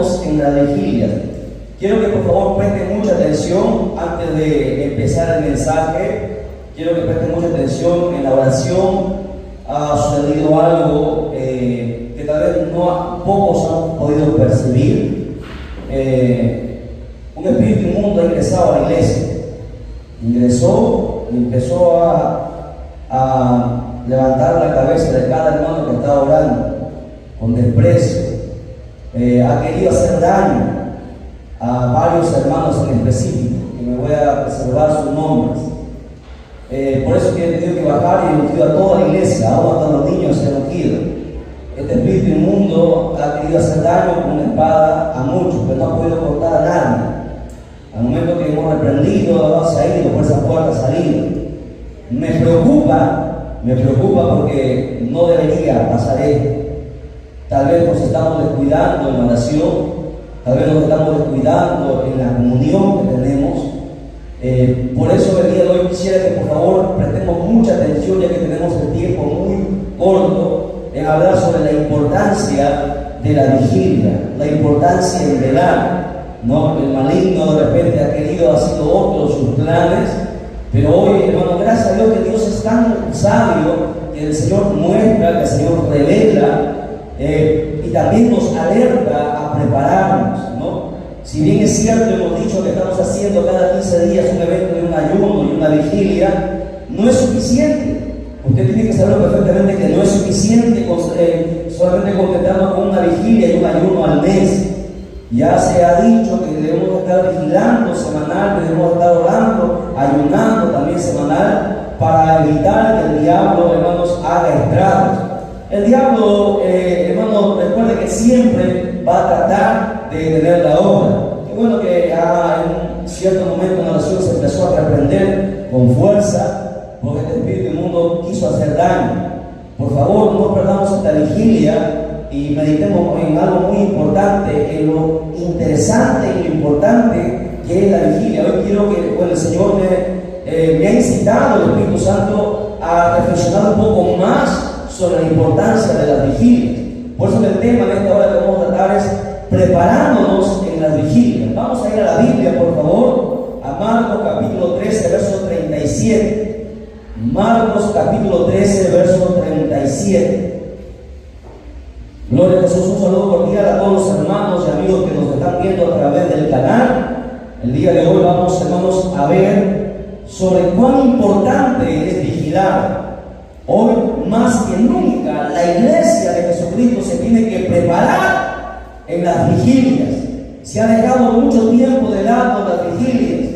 enfocándonos en la vigilia. Quiero que por favor presten mucha atención antes de empezar el mensaje. Quiero que presten mucha atención en la oración. Ha sucedido algo que tal vez pocos han podido percibir. Un espíritu inmundo ha ingresado a la iglesia. Ingresó y empezó a levantar la cabeza de cada hermano que estaba orando con desprecio. Ha querido hacer daño a varios hermanos en específico, que me voy a reservar sus nombres. Por eso que he tenido que bajar y he ungido a toda la iglesia, aún hasta los niños se han ungido. Este espíritu inmundo ha querido hacer daño con una espada a muchos, pero no ha podido cortar a nadie. Al momento que hemos reprendido, se ha ido por esa puerta salida. Me preocupa porque no debería pasar esto. Tal vez nos estamos descuidando en la oración, tal vez nos estamos descuidando en la comunión que tenemos. Por eso el día de hoy quisiera que por favor prestemos mucha atención, ya que tenemos el tiempo muy corto, en hablar sobre la importancia de la vigilia, la importancia de velar. ¿No? El maligno de repente ha querido, ha sido otros sus planes, pero hoy, hermano, gracias a Dios que Dios es tan sabio, que el Señor muestra, que el Señor revela, y también nos alerta a prepararnos, ¿no? Si bien es cierto, hemos dicho que estamos haciendo cada 15 días un evento de un ayuno y una vigilia, no es suficiente. Usted tiene que saber perfectamente que no es suficiente solamente contentando con una vigilia y un ayuno al mes. Ya se ha dicho que debemos estar vigilando semanal, que debemos estar orando, ayunando también semanal, para evitar que el diablo, hermanos, haga estragos. El diablo, hermanos, recuerde que siempre va a tratar de detener la obra. Qué bueno que ya en un cierto momento en la oración se empezó a reprender con fuerza, porque este espíritu inmundo quiso hacer daño. Por favor, no perdamos esta vigilia y meditemos en algo muy importante, en lo interesante y lo importante que es la vigilia. Hoy quiero que, el Señor me ha incitado, el Espíritu Santo, a reflexionar un poco más sobre la importancia de las vigilias. Por eso el tema de esta hora que vamos a tratar es preparándonos en las vigilias. Vamos a ir a la Biblia, por favor, a Marcos capítulo 13, verso 37. Marcos capítulo 13, verso 37. Gloria a Jesús, un saludo cordial a todos los hermanos y amigos que nos están viendo a través del canal. El día de hoy vamos, hermanos, a ver sobre cuán importante es vigilar. Hoy más que nunca la iglesia de Jesucristo se tiene que preparar en las vigilias. Se ha dejado mucho tiempo de lado las vigilias.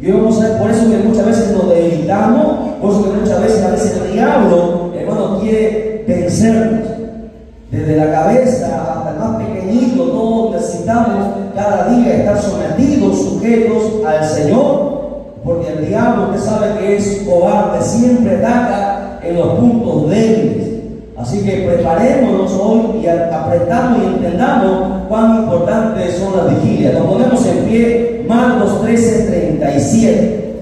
Y vamos a ver, por eso que muchas veces nos debilitamos, por eso que muchas veces el diablo, hermano, quiere vencernos. Desde la cabeza hasta el más pequeñito, todos necesitamos cada día estar sometidos, sujetos al Señor, porque el diablo, usted sabe que es cobarde, siempre ataca en los puntos débiles. Así que preparémonos hoy y apretamos y entendamos cuán importantes son las vigilias. Nos ponemos en pie, Marcos 13:37.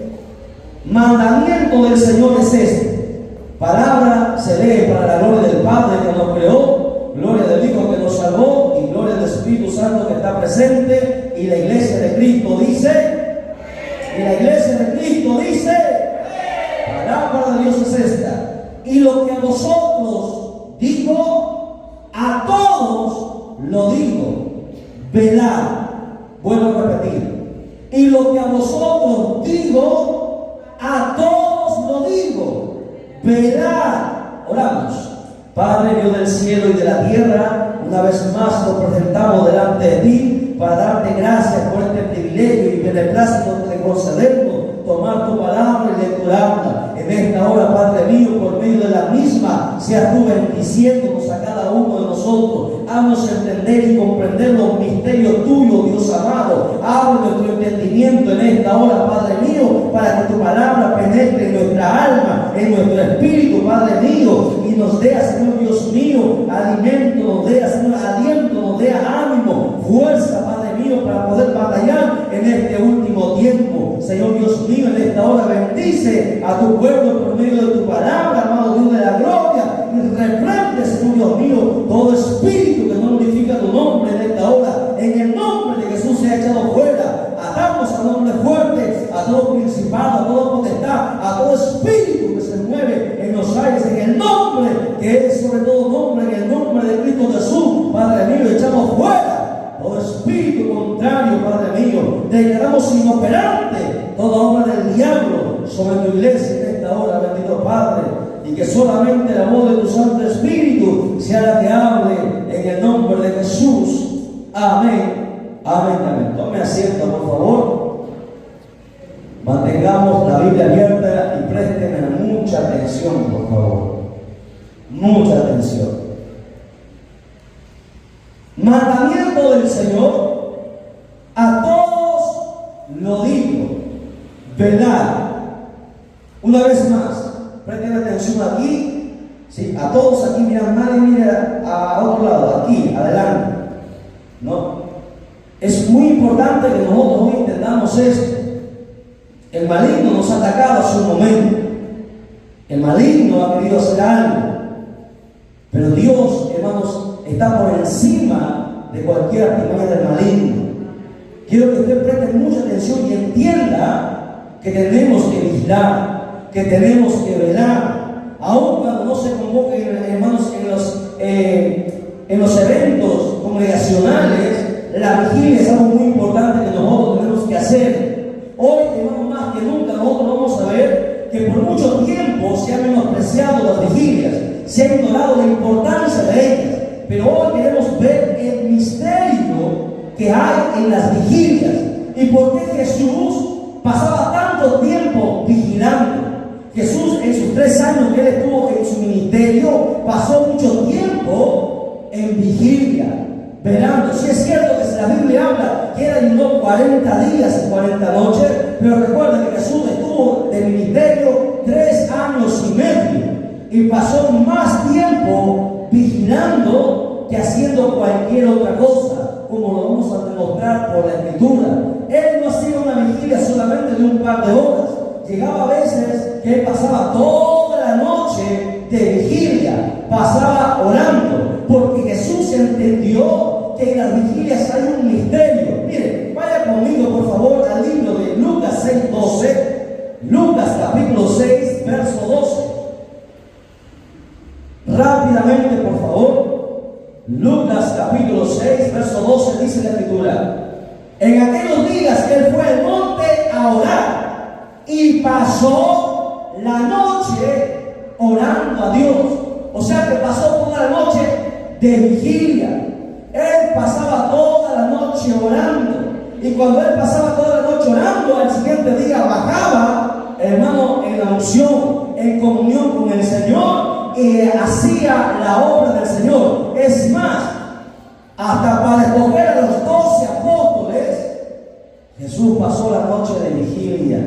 Mandamiento del Señor es este: palabra se lee para la gloria del Padre que nos creó, gloria del Hijo que nos salvó y gloria del Espíritu Santo que está presente. Y la iglesia de Cristo dice, palabra de Dios es esta: y lo que a vosotros digo, a todos lo digo, velad. Vuelvo a repetir: y lo que a vosotros digo, a todos lo digo, velad. Oramos. Padre Dios del cielo y de la tierra, una vez más nos presentamos delante de ti para darte gracias por este privilegio y beneplácito de concedernos tomar tu palabra y lecturarla. En esta hora, Padre mío, por medio de la misma, seas tú bendiciéndonos a cada uno de nosotros. Haznos entender y comprender los misterios tuyos, Dios amado. Abre nuestro entendimiento en esta hora, Padre mío, para que tu palabra penetre en nuestra alma, en nuestro espíritu, Padre mío, y nos dé, Señor Dios mío, alimento, nos dé, Señor, aliento, nos dé ánimo, fuerza, Padre mío, para poder batallar en este último tiempo. Señor Dios mío, en esta hora bendice a tu pueblo por medio de tu palabra, amado Dios de la gloria, y reprende, Señor Dios mío, todo espíritu que no glorifica tu nombre en esta hora, en el Espíritu que se mueve en los aires, en el nombre que es sobre todo nombre, en el nombre de Cristo Jesús, Padre mío, echamos fuera todo espíritu contrario, Padre mío. Declaramos inoperante toda obra del diablo sobre tu iglesia en esta hora, bendito Padre, y que solamente la voz de tu Santo Espíritu sea la que hable en el nombre de Jesús. Amén, amén, amén. Tome asiento, por favor. Mantengamos la Biblia abierta y préstenme mucha atención, por favor. Mucha atención. Mandamiento del Señor, a todos lo digo, velad. Una vez más, presten atención aquí, ¿sí? A todos aquí, miran mal y miren a otro lado, aquí, adelante, ¿no? Es muy importante que nosotros hoy entendamos esto. El maligno nos ha atacado a su momento. El maligno ha querido hacer algo. Pero Dios, hermanos, está por encima de cualquier artimaña del maligno. Quiero que usted preste mucha atención y entienda que tenemos que vigilar, que tenemos que velar. Aun cuando no se convoquen, hermanos, en los eventos congregacionales, la vigilia es algo muy importante que nosotros tenemos que hacer. Hoy, hermanos, más que nunca, nosotros vamos a ver que por mucho tiempo se han menospreciado las vigilias, se ha ignorado la importancia de ellas, pero hoy queremos ver el misterio que hay en las vigilias y por qué Jesús pasaba tanto tiempo vigilando. Jesús, en sus 3 años que él estuvo en su ministerio, pasó mucho tiempo en vigilia, velando. Si es cierto que la Biblia habla que él ayunó 40 días y 40 noches, pero recuerda que Jesús estuvo de ministerio 3 años y medio y pasó más tiempo vigilando que haciendo cualquier otra cosa, como lo vamos a demostrar por la Escritura. Él no hacía una vigilia solamente de un par de horas. Llegaba a veces que él pasaba toda la noche de vigilia, pasaba orando, porque Jesús entendió que en las vigilias hay un misterio. Mire, vaya conmigo por favor al libro de Lucas 6:12, Lucas capítulo 6, verso 12. Rápidamente, por favor. Lucas capítulo 6, verso 12 dice la Escritura: en aquellos días él fue al monte a orar y pasó la noche orando a Dios. O sea que pasó toda la noche de vigilia. Él pasaba toda la noche orando. Y cuando él pasaba toda la noche orando, al siguiente día bajaba, hermano, en la unción, en comunión con el Señor, y hacía la obra del Señor. Es más, hasta para escoger a los 12 apóstoles, Jesús pasó la noche de vigilia,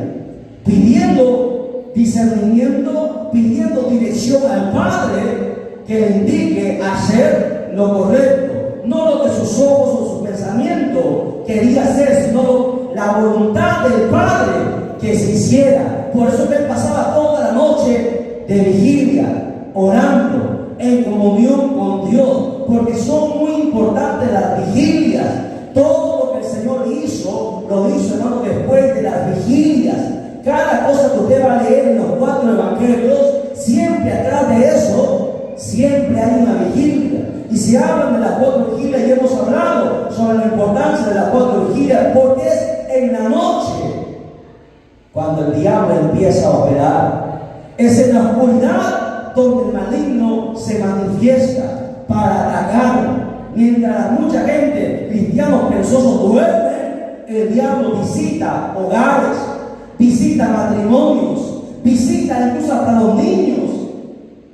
pidiendo discernimiento, pidiendo dirección al Padre que le indique hacer lo correcto. No lo que sus ojos o su pensamiento quería hacer, sino la voluntad del Padre que se hiciera. Por eso que él pasaba toda la noche de vigilia, orando en comunión con Dios, porque son muy importantes las vigilias. Todo lo que el Señor hizo, lo hizo, hermano, después de las vigilias. Cada cosa que usted va a leer en los 4 evangelios, siempre atrás de eso, siempre hay una vigilia. Y si hablan de las 4 vigilias, ya hemos hablado sobre la importancia de las 4 vigilias, porque es en la noche cuando el diablo empieza a operar. Es en la oscuridad donde el maligno se manifiesta para atacar. Mientras mucha gente, cristianos perezosos, duermen, el diablo visita hogares, visita matrimonios, visita incluso hasta los niños,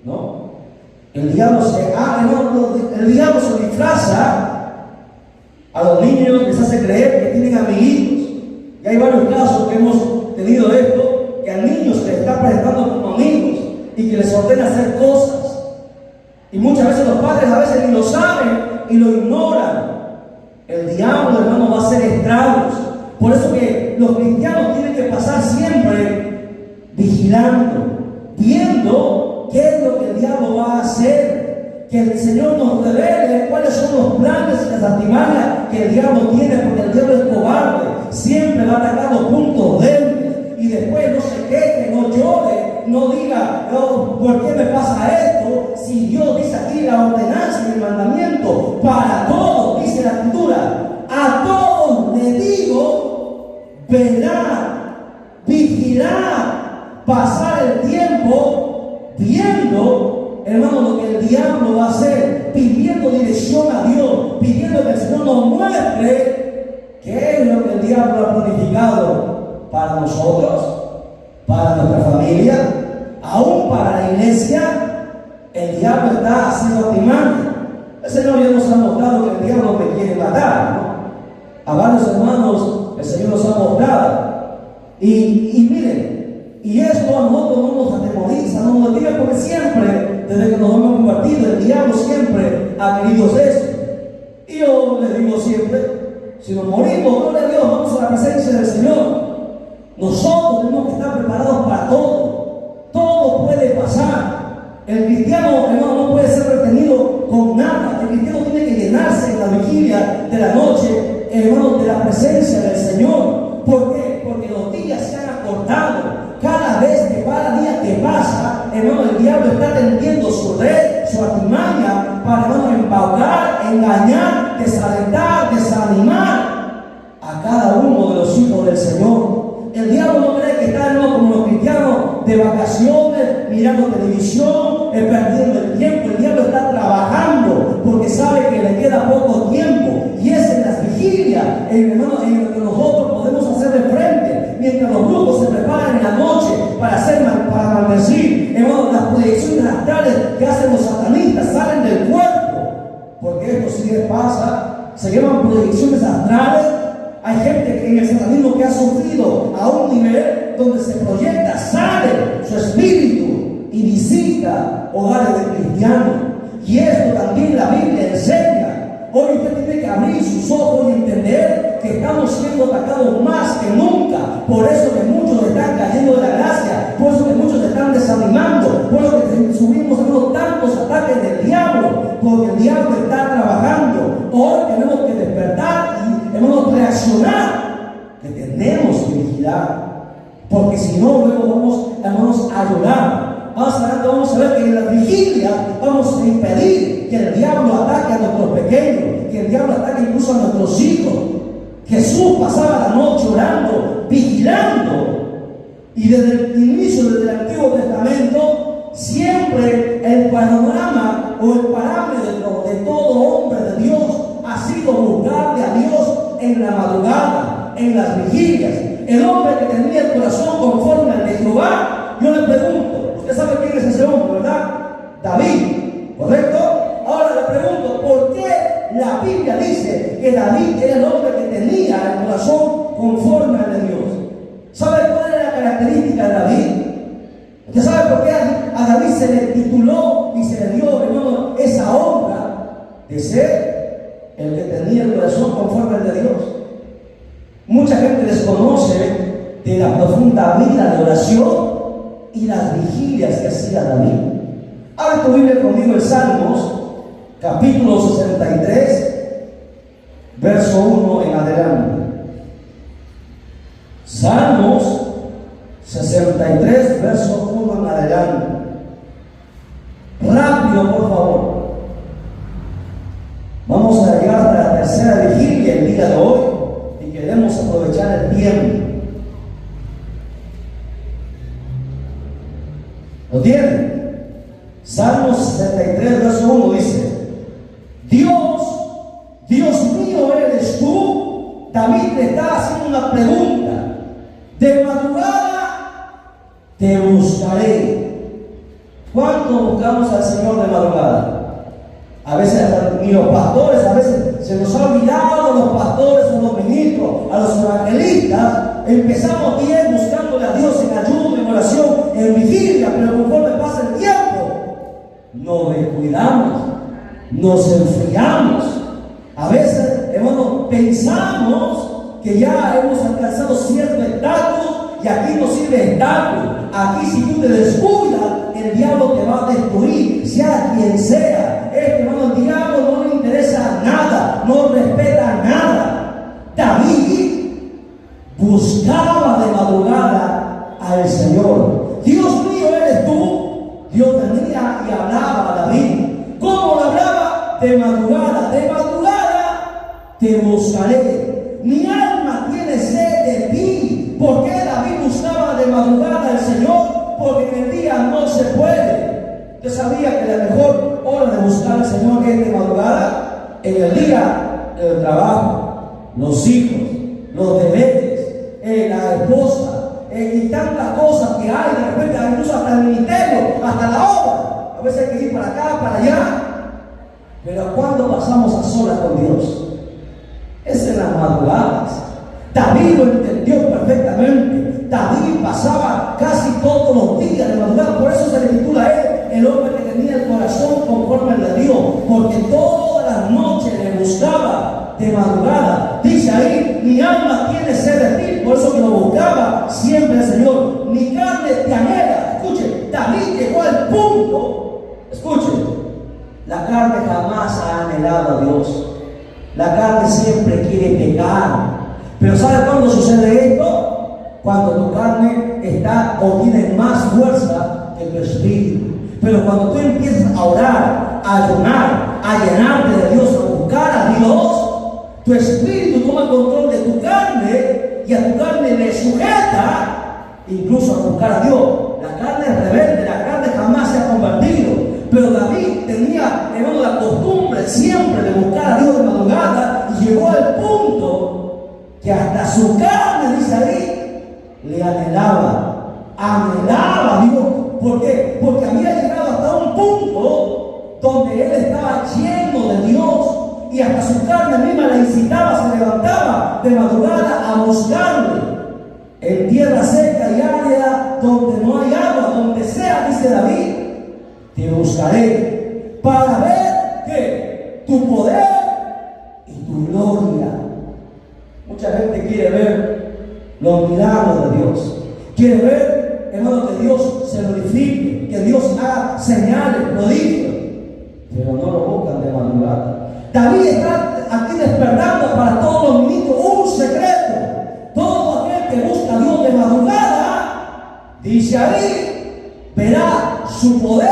¿no? El diablo se disfraza a los niños, les hace creer que tienen amiguitos. Y hay varios casos que hemos tenido de esto, que a niños se les está presentando como amigos y que les ordena hacer cosas. Y muchas veces los padres a veces ni lo saben y lo ignoran. El diablo, hermano, va a hacer estragos. Por eso que los cristianos tienen que pasar siempre vigilando, viendo qué es lo que el diablo va a hacer, que el Señor nos revele cuáles son los planes y las artimañas que el diablo tiene, porque el diablo es cobarde, siempre va a atacar los puntos débiles y después no se queje, no llore, no diga, no, ¿por qué me pasa esto? Si Dios dice aquí la ordenanza y el mandamiento, para todos, dice la Escritura, a todos le digo, velad, vigilad, pasar el tiempo viendo, hermano, lo que el diablo va a hacer, pidiendo dirección a Dios, pidiendo que el Señor nos muestre qué es lo que el diablo ha planificado para nosotros, para nuestra familia, aún para la iglesia. El diablo está haciendo timando. El Señor ya nos ha mostrado que el diablo me quiere matar, ¿no? A varios hermanos el Señor nos ha mostrado. Y miren, y esto a nosotros no nos atemoriza, no nos diga, porque siempre, desde que nos hemos convertido, el diablo siempre ha querido eso. Y yo les digo siempre, si nos morimos, gloria a Dios, vamos a la presencia del Señor. Nosotros tenemos que estar preparados para todo. Todo puede pasar. El cristiano, hermano, no puede ser retenido con nada. El cristiano tiene que llenarse en la vigilia de la noche, hermano, de la presencia del Señor. ¿Por qué? Porque los días se han acortado. Cada vez que cada día que pasa, hermano, el diablo está tendiendo su red, su artimaña, para, hermano, embaucar, engañar, desalentar, desanimar a cada uno de los hijos del Señor. El diablo no cree que está, hermano, como los cristianos de vacaciones, mirando televisión, perdiendo el tiempo. El diablo está trabajando porque sabe que le queda poco tiempo, y es en las vigilias, hermano, en lo que nosotros podemos hacer de frente, mientras los grupos se preparan en la noche para maldecir. Hermano, las proyecciones astrales que hacen los satanistas salen del cuerpo, porque esto sí les pasa. Se llaman proyecciones astrales. Hay gente que en el satanismo que ha sufrido a un nivel donde se proyecta, sale su espíritu y visita hogares de cristianos. Y esto también la Biblia enseña. Hoy usted tiene que abrir sus ojos y entender que estamos siendo atacados más que nunca. Por eso que muchos están cayendo de la gracia, por eso que muchos se están desanimando, por eso que subimos tantos ataques del diablo, porque el diablo está trabajando. Hoy tenemos que despertar y hemos de reaccionar, que tenemos que vigilar, porque si no, luego vamos, hermanos, a llorar. Más adelante vamos a ver que en la vigilia vamos a impedir que el diablo ataque a nuestros pequeños, que el diablo ataque incluso a nuestros hijos. Jesús pasaba la noche orando, vigilando, y desde el inicio, desde el Antiguo Testamento, siempre el panorama o el parámetro de todo hombre de Dios ha sido buscarle a Dios en la madrugada, en las vigilias. El hombre que tenía el corazón conforme al de Jehová, yo le pregunto, usted sabe quién es ese hombre, ¿verdad? David, ¿correcto? Ahora le pregunto, ¿por qué la Biblia dice que David era el hombre que tenía el corazón conforme al de Dios? ¿Sabe cuál era la característica de David? ¿Usted sabe por qué a David se le tituló y se le dio, hermano, esa honra de ser el que tenía el corazón conforme al de Dios? Mucha gente desconoce de la profunda vida de oración y las vigilias que hacía David. Abre tu Biblia conmigo en Salmos, capítulo 63, verso 1 en adelante. Salmos 63, verso 1 en adelante. Rápido, por favor. Vamos a llegar hasta la tercera vigilia el día de hoy y queremos aprovechar el tiempo. ¿Lo tienen? Salmos 63, verso 1 dice: Dios mío eres tú. David le está haciendo una pregunta. De madrugada te buscaré. ¿Cuánto buscamos al Señor de madrugada? A veces ni los pastores, a veces se nos ha olvidado a los pastores, a los ministros, a los evangelistas. Empezamos bien buscándole a Dios en ayuno, en oración, en vigilia, pero conforme pasa el tiempo, nos descuidamos, nos enfriamos. A veces, hermano, pensamos que ya hemos alcanzado cierto estatus y aquí no sirve estatus. Aquí, si tú te descuidas, el diablo te va a destruir, sea quien sea. Hermano, el diablo no le interesa nada, no respeta nada. David buscaba de madrugada al Señor. Dios mío eres tú. Dios venía y hablaba a David. ¿Cómo lo hablaba? De madrugada te buscaré. Mi alma tiene sed de ti. ¿Por qué David buscaba de madrugada al Señor? Porque en el día no se puede. ¿Usted sabía que la mejor hora de buscar al Señor es de madrugada? En el día, el trabajo, los hijos, los deberes, la esposa, y tantas cosas que hay, de repente, incluso hasta el ministerio, hasta la obra. A veces hay que ir para acá, para allá. Pero cuando pasamos a solas con Dios, es en las madrugadas. David lo entendió perfectamente. David pasaba casi todos los días de madrugada. Por eso se le titula a él el hombre que tenía el corazón conforme al de Dios, porque todas las noches le buscaba de madrugada. Dice ahí: mi alma tiene sed de ti. Por eso que lo buscaba siempre el Señor. Mi carne te anhela. Escuche, David llegó al punto. Escuche, la carne jamás ha anhelado a Dios. La carne siempre quiere pecar. Pero ¿sabe cuándo sucede esto? Cuando tu carne está o tiene más fuerza que tu espíritu. Pero cuando tú empiezas a orar, a ayunar, a llenarte de Dios, a buscar a Dios, tu espíritu toma control de tu carne y a tu carne le sujeta, incluso a buscar a Dios. La carne es rebelde, la carne jamás se ha convertido. Pero David tenía, hermano, la costumbre siempre de buscar a Dios de madrugada, y llegó al punto que hasta su carne, dice ahí, le anhelaba a Dios. ¿Por qué? Porque había llegado hasta un punto donde él estaba lleno de Dios, y hasta su carne misma le incitaba, se levantaba de madrugada a buscarle. En tierra seca y árida, donde no hay agua, donde sea, dice David, te buscaré para ver que tu poder y tu gloria. Mucha gente quiere ver los milagros de Dios. Quiere ver, hermano, que Dios se glorifique, que Dios haga señales, prodigios, pero no lo buscan de madrugada. David está aquí despertando para todos los ministros un secreto. Todo aquel que busca a Dios de madrugada, dice ahí, verá su poder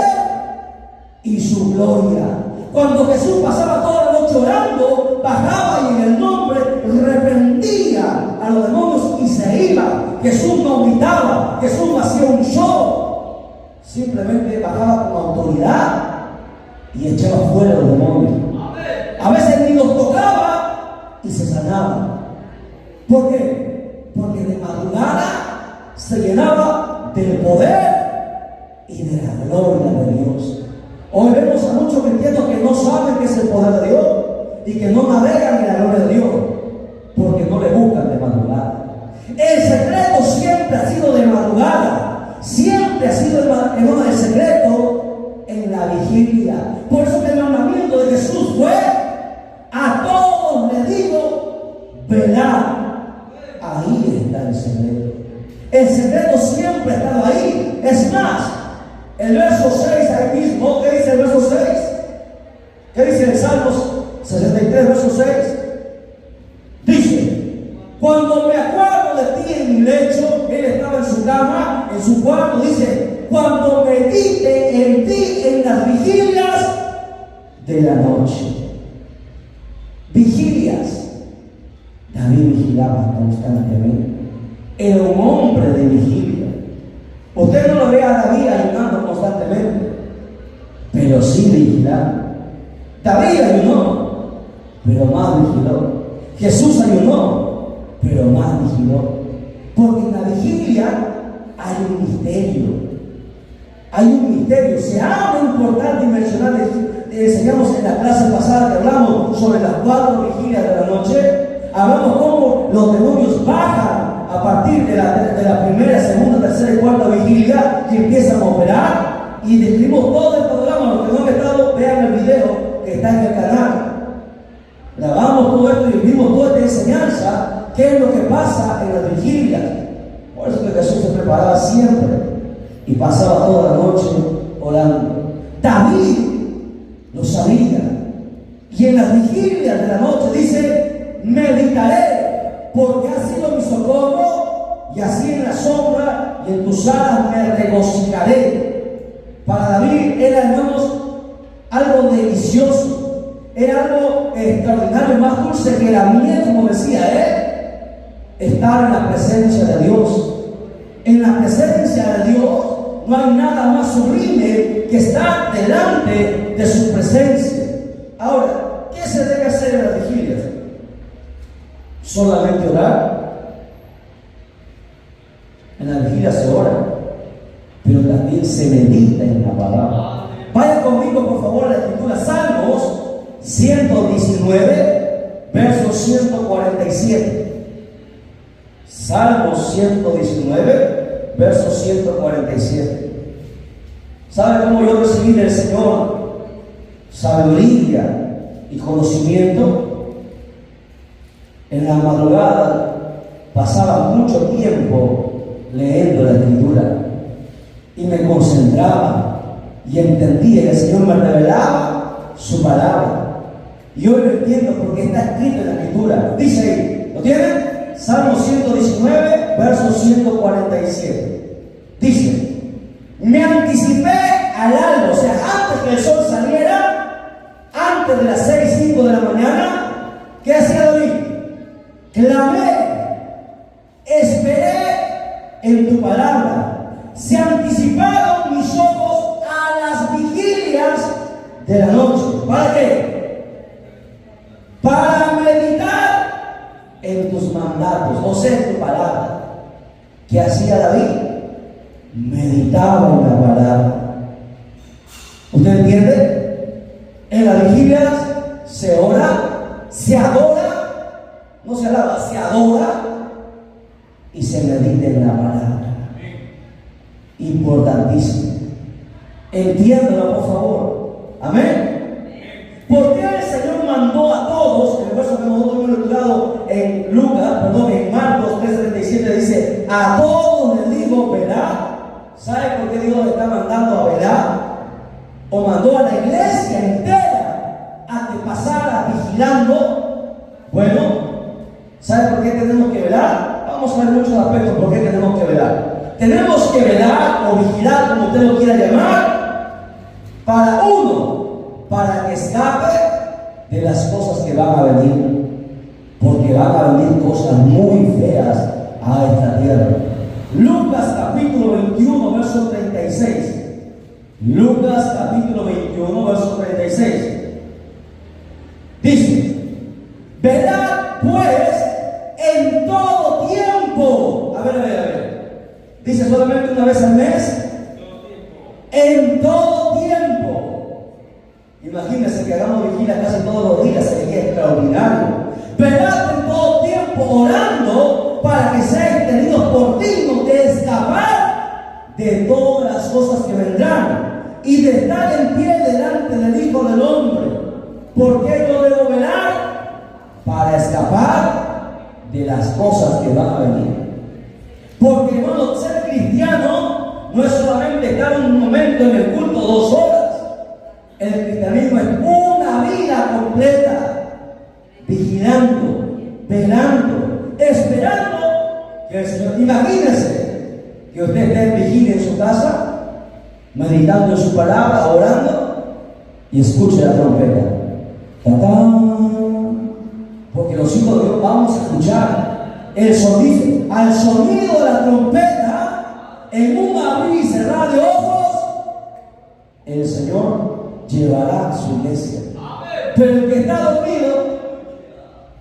y su gloria. Cuando Jesús pasaba toda la noche orando, bajaba y en el nombre reprendía a los demonios y se iba. Jesús no gritaba, Jesús no hacía un show, simplemente bajaba con autoridad y echaba fuera a los demonios. A veces ni los tocaba y se sanaba. ¿Por qué? Porque de madrugada se llenaba del poder y de la gloria de Dios. Hoy vemos a muchos cristianos que no saben qué es el poder de Dios y que no navegan en la gloria de Dios porque no le buscan de madrugada. El secreto siempre ha sido de madrugada, siempre ha sido el secreto en la vigilia. Por eso que el mandamiento de Jesús fue: a todos les digo, velad. Ahí está el secreto. El secreto siempre ha estado ahí. Es más, el verso 6 ahí mismo, ¿qué dice el verso 6? ¿Qué dice en Salmos 63, verso 6? Dice: cuando me acuerdo de ti en mi lecho, él estaba en su cama, en su cuarto, dice, cuando medite en ti en las vigilias de la noche. Vigilias. David vigilaba constantemente. Era un hombre de vigilia. Usted no lo ve a David ayunando constantemente, pero sí vigilando. David ayunó, pero más vigiló. Jesús ayunó, pero más vigiló. Porque en la vigilia hay un misterio. Hay un misterio. Se habla importante y mencionar. Enseñamos en la clase pasada que hablamos sobre las 4 vigilias de la noche. Hablamos cómo los demonios bajan a partir de la primera, segunda, tercera y cuarta vigilia, que empiezan a operar, y describimos todo el programa. Los que no han estado, vean el video que está en el canal. Grabamos todo esto y vimos toda esta enseñanza, qué es lo que pasa en las vigilias. Por eso que Jesús se preparaba siempre y pasaba toda la noche orando. David lo sabía, y en las vigilias de la noche dice: meditaré, porque ha sido mi socorro y así en la sombra y en tus alas me regocijaré. Para David era, hermanos, algo delicioso, era algo extraordinario, más dulce que la miel, como decía él, estar en la presencia de Dios. En la presencia de Dios no hay nada más sublime que estar delante de su presencia. Ahora, ¿qué se debe hacer en las vigilias? ¿Solamente orar? En la vigilia se ora, pero también se medita en la palabra. Vaya conmigo, por favor, a la escritura. Salmos 119, verso 147. Salmos 119, verso 147. ¿Sabe cómo yo recibí del Señor sabiduría y conocimiento? En la madrugada pasaba mucho tiempo leyendo la escritura y me concentraba y entendía que el Señor me revelaba su palabra. Y hoy lo entiendo porque está escrito en la escritura. Dice ahí, ¿lo tienen? Salmo 119, verso 147. Dice: me anticipé al alba, o sea, antes que el sol saliera, antes de las 6:05 de la mañana. ¿Qué hacía David? Clamé, esperé en tu palabra. Se anticiparon mis ojos a las vigilias de la noche. ¿Para qué? Para meditar en tus mandatos, o sea, en tu palabra. ¿Qué hacía David? Meditaba en la palabra. ¿Usted entiende? En las vigilias se ora, se adora, no se alaba, se adora y se medita en la palabra. Importantísimo. Entiéndelo, por favor. Amén. ¿Por qué el Señor mandó a todos? En el verso que nosotros hemos estudiado en Marcos 3:37 dice: a todos les dijo velar. ¿Sabe por qué Dios le está mandando a velar? O mandó a la iglesia entera a que pasara vigilando. Bueno, ¿sabe por qué tenemos que velar? Vamos a ver muchos aspectos por qué tenemos que velar. Tenemos que velar o vigilar, como usted lo quiera llamar, para uno, para que escape de las cosas que van a venir, porque van a venir cosas muy feas a esta tierra. Lucas capítulo 21, verso 36. Lucas capítulo 21, verso 36. Dice: velad pues en todo tiempo. A ver. Dice solamente una vez al mes. En todo tiempo. Imagínense que hagamos vigilia casi todos los días, sería extraordinario. Velad en todo tiempo, orando para que seáis tenidos por dignos de escapar de todas las cosas que vendrán y de estar en pie delante del Hijo del Hombre. ¿Por qué yo debo velar? Para escapar de las cosas que van a venir. Porque, hermano, ser cristiano no es solamente estar un momento en el culto 2 horas. El cristianismo es una vida completa, vigilando, velando, esperando que el Señor. Imagínese que usted esté en vigilia en su casa, meditando en su palabra, orando, y escuche la trompeta. ¡Tatán! Porque los hijos de Dios vamos a escuchar el sonido, al sonido de la trompeta, en un abrir y cerrar de ojos, el Señor llevará a su iglesia. Pero el que está dormido,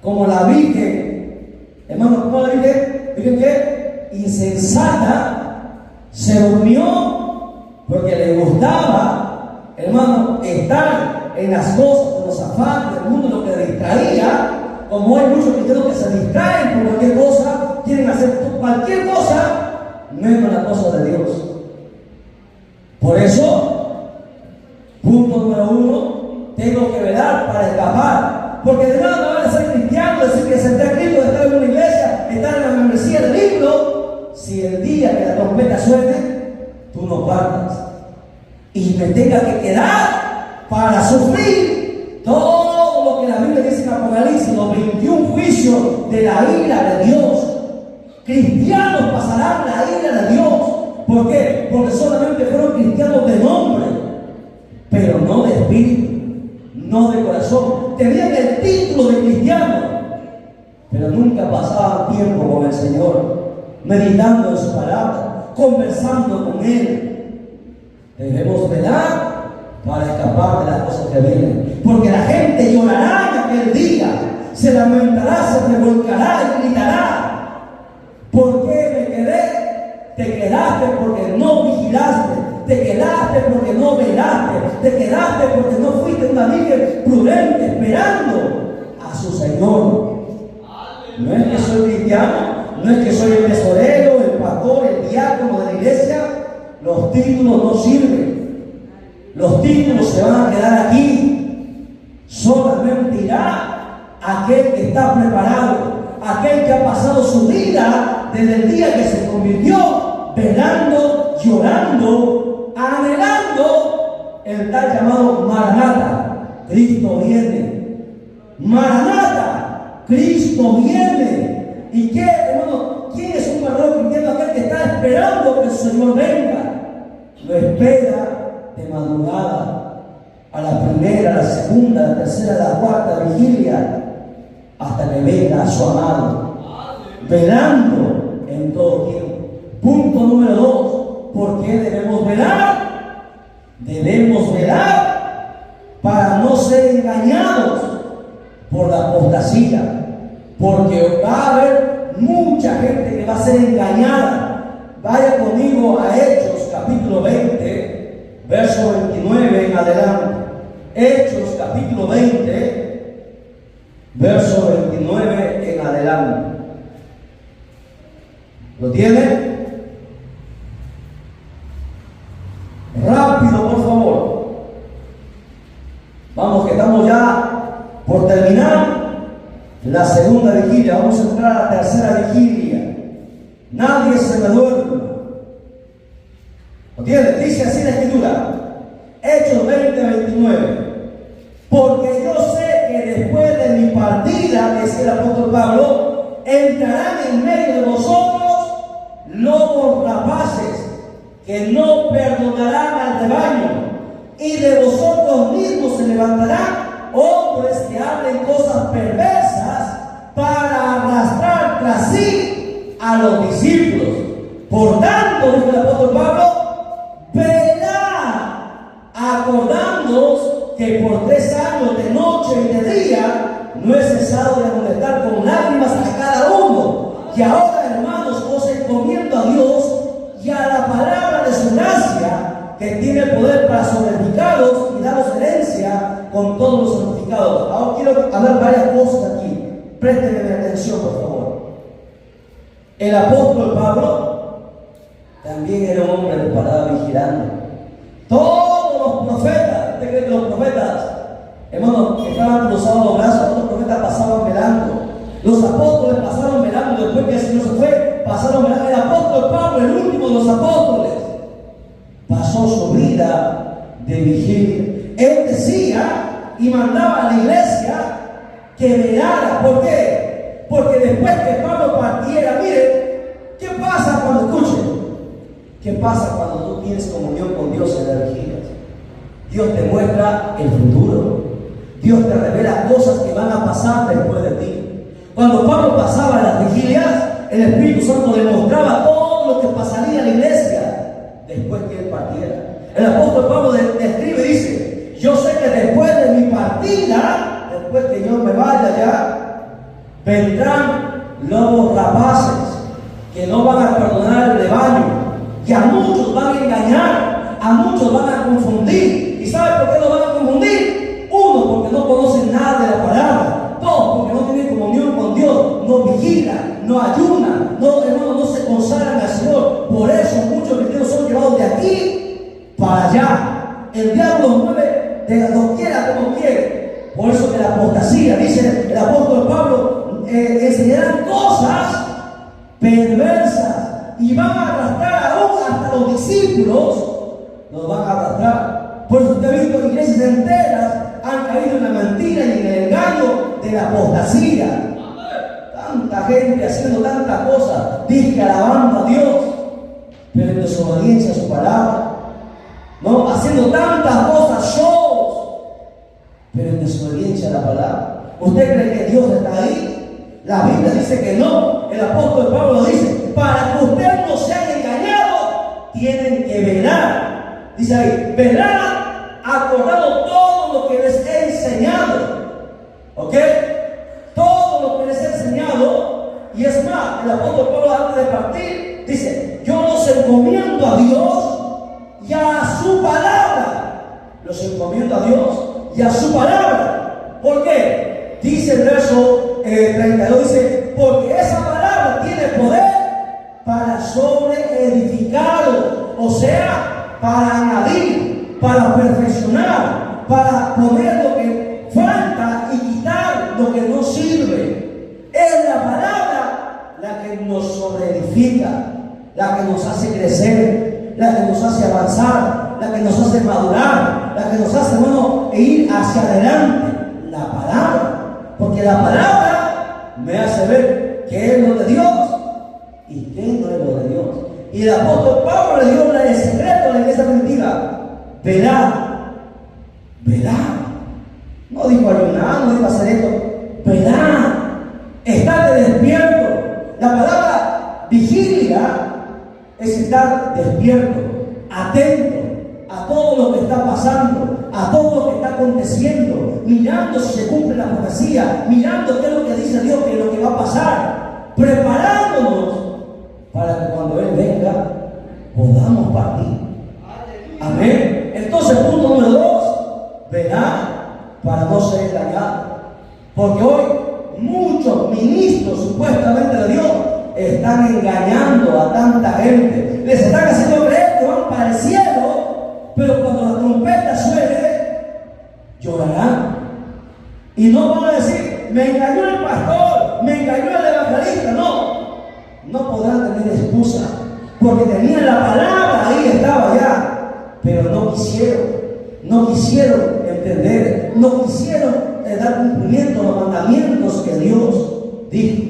como la Virgen, hermano, ¿cómo la Virgen? Virgen que insensata, se durmió porque le gustaba, hermano, estar en las cosas, en los afanes del mundo, lo que le distraía. Como hay muchos cristianos que se distraen por cualquier cosa, quieren hacer cualquier cosa, menos la cosa de Dios. Por eso, punto número 1, tengo que velar para escapar. Porque de nada vale ser cristiano, decir que se está escrito, estar en una iglesia, estar en la membresía del libro, si el día que la trompeta suene, tú no partas y me tenga que quedar para sufrir todo lo que la Biblia dice en Apocalipsis, los 21 juicios de la ira de Dios. Cristianos pasarán la ira de Dios. ¿Por qué? Porque solamente fueron cristianos de nombre, pero no de espíritu, no de corazón. Tenían el título de cristiano, pero nunca pasaban tiempo con el Señor, meditando en su palabra, conversando con Él. Debemos velar para escapar de las cosas que vienen, porque la gente llorará en aquel día, se lamentará, se revolcará y gritará: ¿por qué me quedé? Te quedaste porque no vigilaste, te quedaste porque no velaste, te quedaste porque no fuiste una líder prudente esperando a su Señor. No es que soy cristiano, no es que soy el tesorero, el pastor, el diácono de la iglesia. Los títulos no sirven. Los títulos se van a quedar aquí. Solamente irá aquel que está preparado, aquel que ha pasado su vida desde el día que se convirtió, velando, llorando, anhelando el tal llamado Maranata. Cristo viene. Maranata, Cristo viene. ¿Y qué, hermano? ¿Quién es un verdadero cristiano? Aquel que está esperando que el Señor venga. Lo espera de madrugada, a la primera, a la segunda, a la tercera, a la cuarta vigilia, hasta que venga a su amado, velando en todo tiempo. Punto número 2. ¿Por qué debemos velar? Debemos velar para no ser engañados por la apostasía, porque va a haber mucha gente que va a ser engañada. Vaya conmigo a Hechos capítulo 20, verso 29 en adelante. Hechos capítulo 20, verso 29 en adelante. ¿Lo tiene? Rápido, por favor. Vamos, que estamos ya por terminar la segunda vigilia. Vamos a entrar a la tercera vigilia. Nadie se me duerme. ¿Lo tiene? Dice así la Escritura. Hechos 20, 29. Porque yo sé que después de mi partida, dice el apóstol Pablo, entrarán en medio de vosotros lobos rapaces que no perdonarán al rebaño, y de vosotros mismos se levantarán hombres que hablen cosas perversas para arrastrar tras sí a los discípulos. Por tanto, dice el apóstol Pablo, velad, acordándoos que por 3 años de noche y de día no he cesado de amonestar con lágrimas a cada uno. Y ahora, hermanos, os encomiendo a Dios y a la palabra de su gracia, que tiene poder para sobreedificaros y daros herencia con todos los santificados. Ahora quiero hablar varias cosas aquí. Préstenme atención, por favor. El apóstol Pablo también era un hombre que paraba vigilando. Todos los profetas, ¿usted cree que los profetas, hermanos, que estaban cruzados los brazos? Los profetas pasaban velando. Los apóstoles pasaron velando después que el Señor se fue, pasaron velando. El apóstol Pablo, el último de los apóstoles, pasó su vida de vigilia. Él decía y mandaba a la iglesia que velara. ¿Por qué? Porque después que Pablo partiera, mire, ¿qué pasa cuando escuchen? ¿Qué pasa cuando tú tienes comunión con Dios en la vigilia? Dios te muestra el futuro. Dios te revela cosas que van a pasar después de ti. Cuando Pablo pasaba las vigilias, el Espíritu Santo le mostraba todo lo que pasaría en la iglesia después que él partiera. El apóstol Pablo describe y dice: yo sé que después de mi partida, después que yo me vaya ya, vendrán lobos rapaces que no van a perdonar el rebaño, que a muchos van a engañar, a muchos van a confundir. ¿Y sabe por qué los van a confundir? Uno, porque no conocen nada de la palabra. Dos, porque no tienen comunión con Dios, no vigilan, no ayunan, no se consagran al Señor. Por eso muchos cristianos son llevados de aquí para allá. El diablo los mueve de doquiera como quiere. Por eso que la apostasía, dice el apóstol Pablo, enseñarán cosas perversas y van a arrastrar aún hasta los discípulos, los van a arrastrar. Por eso usted ha visto iglesias enteras han caído en la mentira y en el engaño de la apostasía. Tanta tanta gente haciendo tantas cosas, dice alabando a Dios, pero en desobediencia a su palabra, ¿no? Haciendo tantas cosas, shows, pero en desobediencia a la palabra. ¿Usted cree que Dios está ahí? La Biblia dice que no. El apóstol Pablo dice, para que ustedes no sean engañados, tienen que velar. Dice ahí, velar, acordando todo lo que les he enseñado. ¿Ok? Todo lo que les he enseñado. Y es más, el apóstol Pablo antes de partir dice, yo los encomiendo a Dios y a su palabra. Los encomiendo a Dios y a su palabra. ¿Por qué? Dice el verso 32, dice, porque esa palabra tiene poder para sobreedificarlos, o sea, para añadir, para perfeccionar, para poner lo que falta y quitar lo que no sirve. Es la palabra la que nos sobreedifica, la que nos hace crecer, la que nos hace avanzar, la que nos hace madurar, la que nos hace, ir hacia adelante. La palabra. Porque la palabra me hace ver qué es lo de Dios y qué no es lo de Dios. Y el apóstol Pablo le dio el secreto a la iglesia primitiva. Velad. Velad. No dijo ayunar, no dijo hacer esto. Velad. Estate despierto. La palabra vigilia es estar despierto, atento a todo lo que está pasando, a todo lo que está aconteciendo, mirando si se cumple la profecía, mirando qué es lo que dice Dios, qué es lo que va a pasar, preparándonos para que cuando Él venga podamos partir. Amén. Entonces, punto número 2, velar para no ser engañado. Porque hoy muchos ministros supuestamente de Dios están engañando a tanta gente. Les están haciendo creer que van para el cielo, pero cuando la trompeta suene, llorarán. Y no van a decir, me engañó el pastor, me engañó el evangelista. No podrán tener excusa, porque tenían la palabra, ahí estaba ya, pero no quisieron entender, no quisieron dar cumplimiento a los mandamientos que Dios dijo.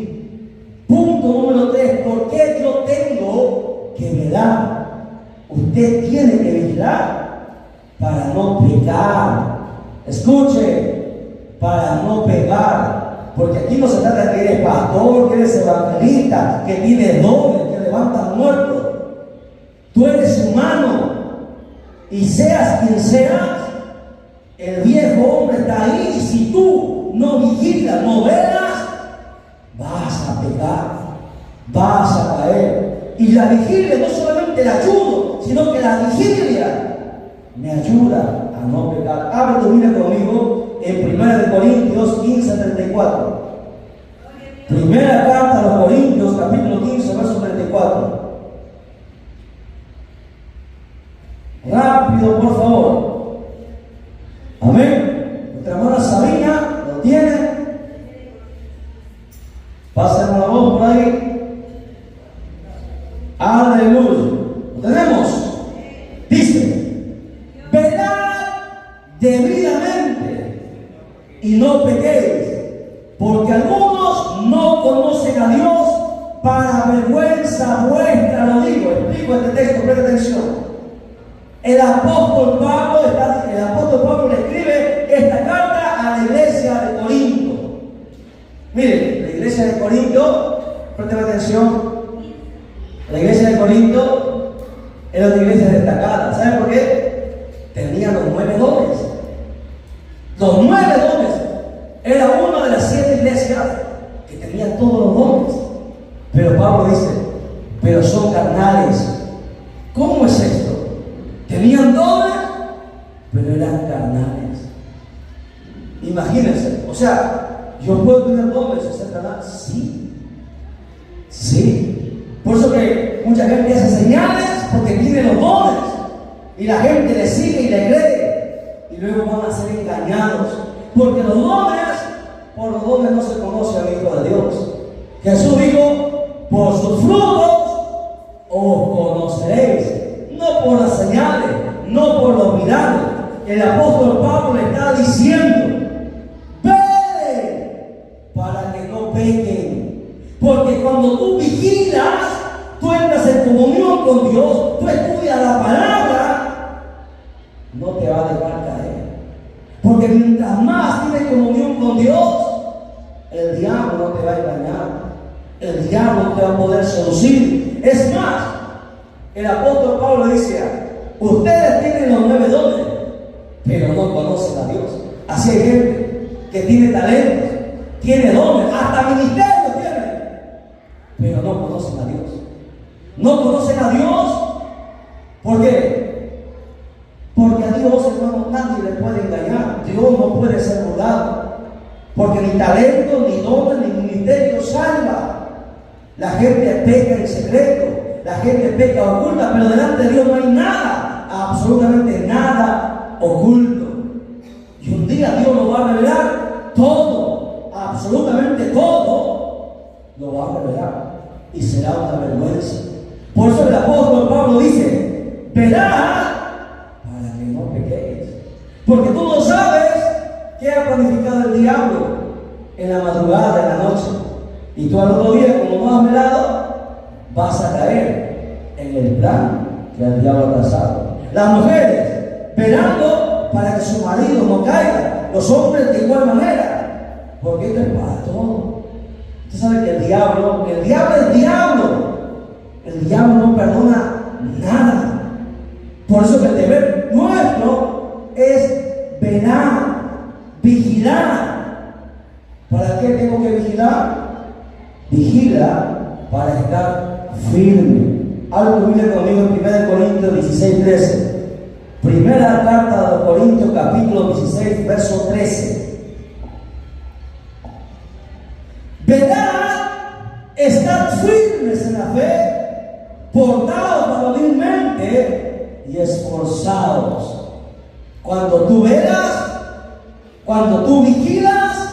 Punto número 3, ¿por qué yo tengo que velar? Usted tiene que vigilar para no pecar. Escuche, para no pecar. Porque aquí no se trata de que eres pastor, que eres evangelista, que tienes dones, que levantas muertos. Tú eres humano. Y seas quien seas, el viejo hombre está ahí. Y si tú no vigilas, no velas, vas a pecar, vas a caer. Y la vigilia no solamente el ayuno, sino que la vigilia me ayuda a no pecar. Abre tu Biblia conmigo en 1 Corintios 15:34. Primera carta a los Corintios, capítulo 15, verso 34. Rápido, por favor. Amén. Nuestra hermana Sabina lo tiene. Pásenme la voz por ahí. Aleluya. ¿Lo tenemos? Dice, velad debidamente y no pequéis, porque algunos no conocen a Dios. Para vergüenza vuestra lo digo. Explico este texto, presta atención. El apóstol Pablo le escribe esta carta a la iglesia de Corinto. Miren, la iglesia de Corinto, presten atención, la iglesia de Corinto era una iglesia destacada. ¿Saben por qué? Tenía los 9 dones. Los 9 dones. Era una de las 7 iglesias que tenía todos los dones. Pero Pablo dice, pero son carnales. ¿Cómo es esto? Tenían dones, pero eran carnales. Imagínense, o sea, yo puedo tener dones y ser carnal. Sí. Por eso que mucha gente hace señales porque tiene los dones. Y la gente le sigue y le cree. Y luego van a ser engañados. Porque los dones, por los dones no se conoce al Hijo de Dios. Jesús dijo, por sus frutos os conoceréis. No por las señales, no por los milagros. El apóstol Pablo le está diciendo, velen para que no pequen. vigilas, tú entras en comunión con Dios, tú estudias la palabra, no te va a dejar caer. Porque mientras más tienes comunión con Dios, el diablo no te va a engañar, el diablo no te va a poder seducir. Es más, el apóstol Pablo dice: ustedes tienen los 9 dones, pero no conocen a Dios. Así hay gente que tiene talentos, tiene dones, hasta ministerios tiene, pero no conocen a Dios. No conocen a Dios. ¿Por qué? Porque a Dios, hermano, nadie le puede engañar. Dios no puede ser burlado. Porque ni talento, ni dones, ni ministerio salva. La gente peca en secreto, la gente peca oculta, pero delante de Dios no hay nada, absolutamente nada oculto. Y un día Dios lo va a revelar todo, absolutamente todo, lo va a revelar. Y será una vergüenza. Por eso el apóstol Pablo dice: velad para que no pequéis. Porque tú no sabes qué ha planificado el diablo en la madrugada, en la noche. Y tú al otro día, como no has velado, vas a caer en el plan que el diablo ha trazado. Las mujeres velando para que su marido no caiga. Los hombres de igual manera. Porque esto es para todo. Usted sabe que el diablo es diablo. El diablo no perdona nada. Por eso que el deber nuestro es velar, vigilar. ¿Para qué tengo que vigilar? Vigila para estar firme. Algo viene conmigo en 1 Corintios 16:13. Primera carta de los Corintios, capítulo 16, verso 13. Velad, estad firmes en la fe, portados varonilmente y esforzados. Cuando tú velas, cuando tú vigilas,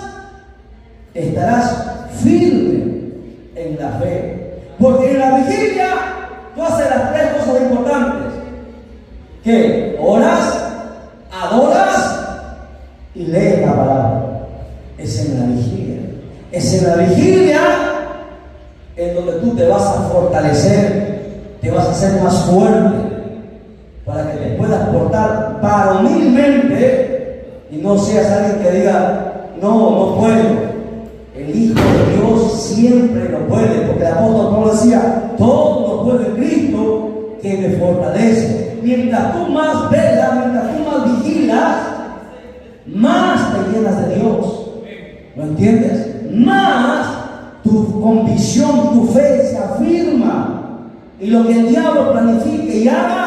estarás firme en la fe. Porque en la vigilia tú haces las 3 cosas importantes: que oras, adoras y lees la palabra. Es en la vigilia. Es en la vigilia en donde tú te vas a fortalecer, te vas a hacer más fuerte, para que te puedas portar varonilmente y no seas alguien que diga: no puedo. El Hijo de Dios siempre lo puede, porque el apóstol Pablo decía: todo lo puede en Cristo que me fortalece. Mientras tú más velas, mientras tú más vigilas, más te llenas de Dios. ¿Lo entiendes? Más tu convicción, tu fe se afirma. Y lo que el diablo planifique y haga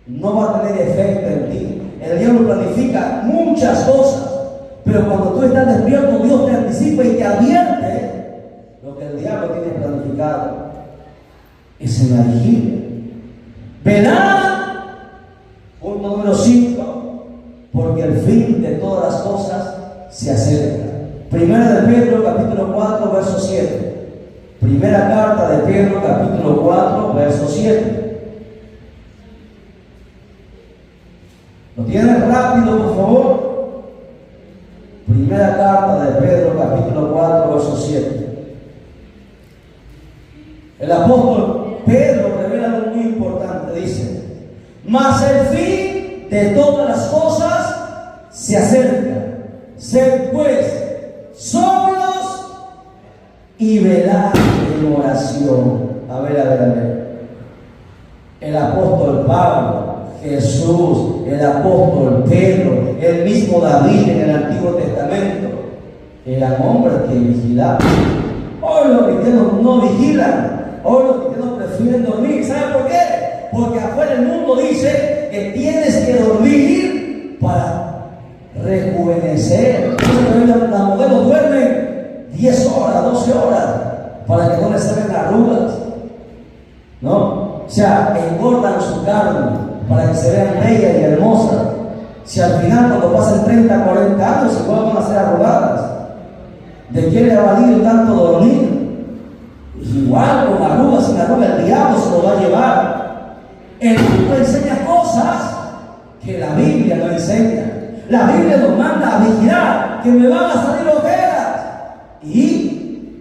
no va a tener efecto en ti. El diablo planifica muchas cosas, pero cuando tú estás despierto, Dios te anticipa y te advierte lo que el diablo tiene planificado. Es en la vigilia. Velad, punto número 5, porque el fin de todas las cosas se acerca. Primera de Pedro, capítulo 4, verso 7. Primera carta de Pedro, capítulo 4, verso 7. ¿Lo tienen rápido, por favor? Primera carta de Pedro, capítulo 4, verso 7. El apóstol Pedro revela algo muy importante. Dice: mas el fin de todas las cosas se acerca. Sed pues sobrios y velad en oración. A ver. El apóstol Pablo, Jesús, el apóstol Pedro, el mismo David en el Antiguo Testamento, eran hombres que vigilaban. Hoy los cristianos no vigilan. Hoy los cristianos prefieren dormir. ¿Saben por qué? Porque afuera el mundo dice que tienes que dormir para rejuvenecer. Las modelos duermen 10 horas, 12 horas para que no les salgan arrugas, ¿no? O sea, engordan su carne para que se vean bellas y hermosas. Si al final, cuando pasen 30, 40 años, igual van a ser arrugadas. ¿De qué le ha valido tanto dormir? Igual, con arrugas, sin arrugas, el diablo se lo va a llevar. El mundo enseña cosas que la Biblia no enseña. La Biblia nos manda a vigilar, que me van a salir ojeras. ¿Y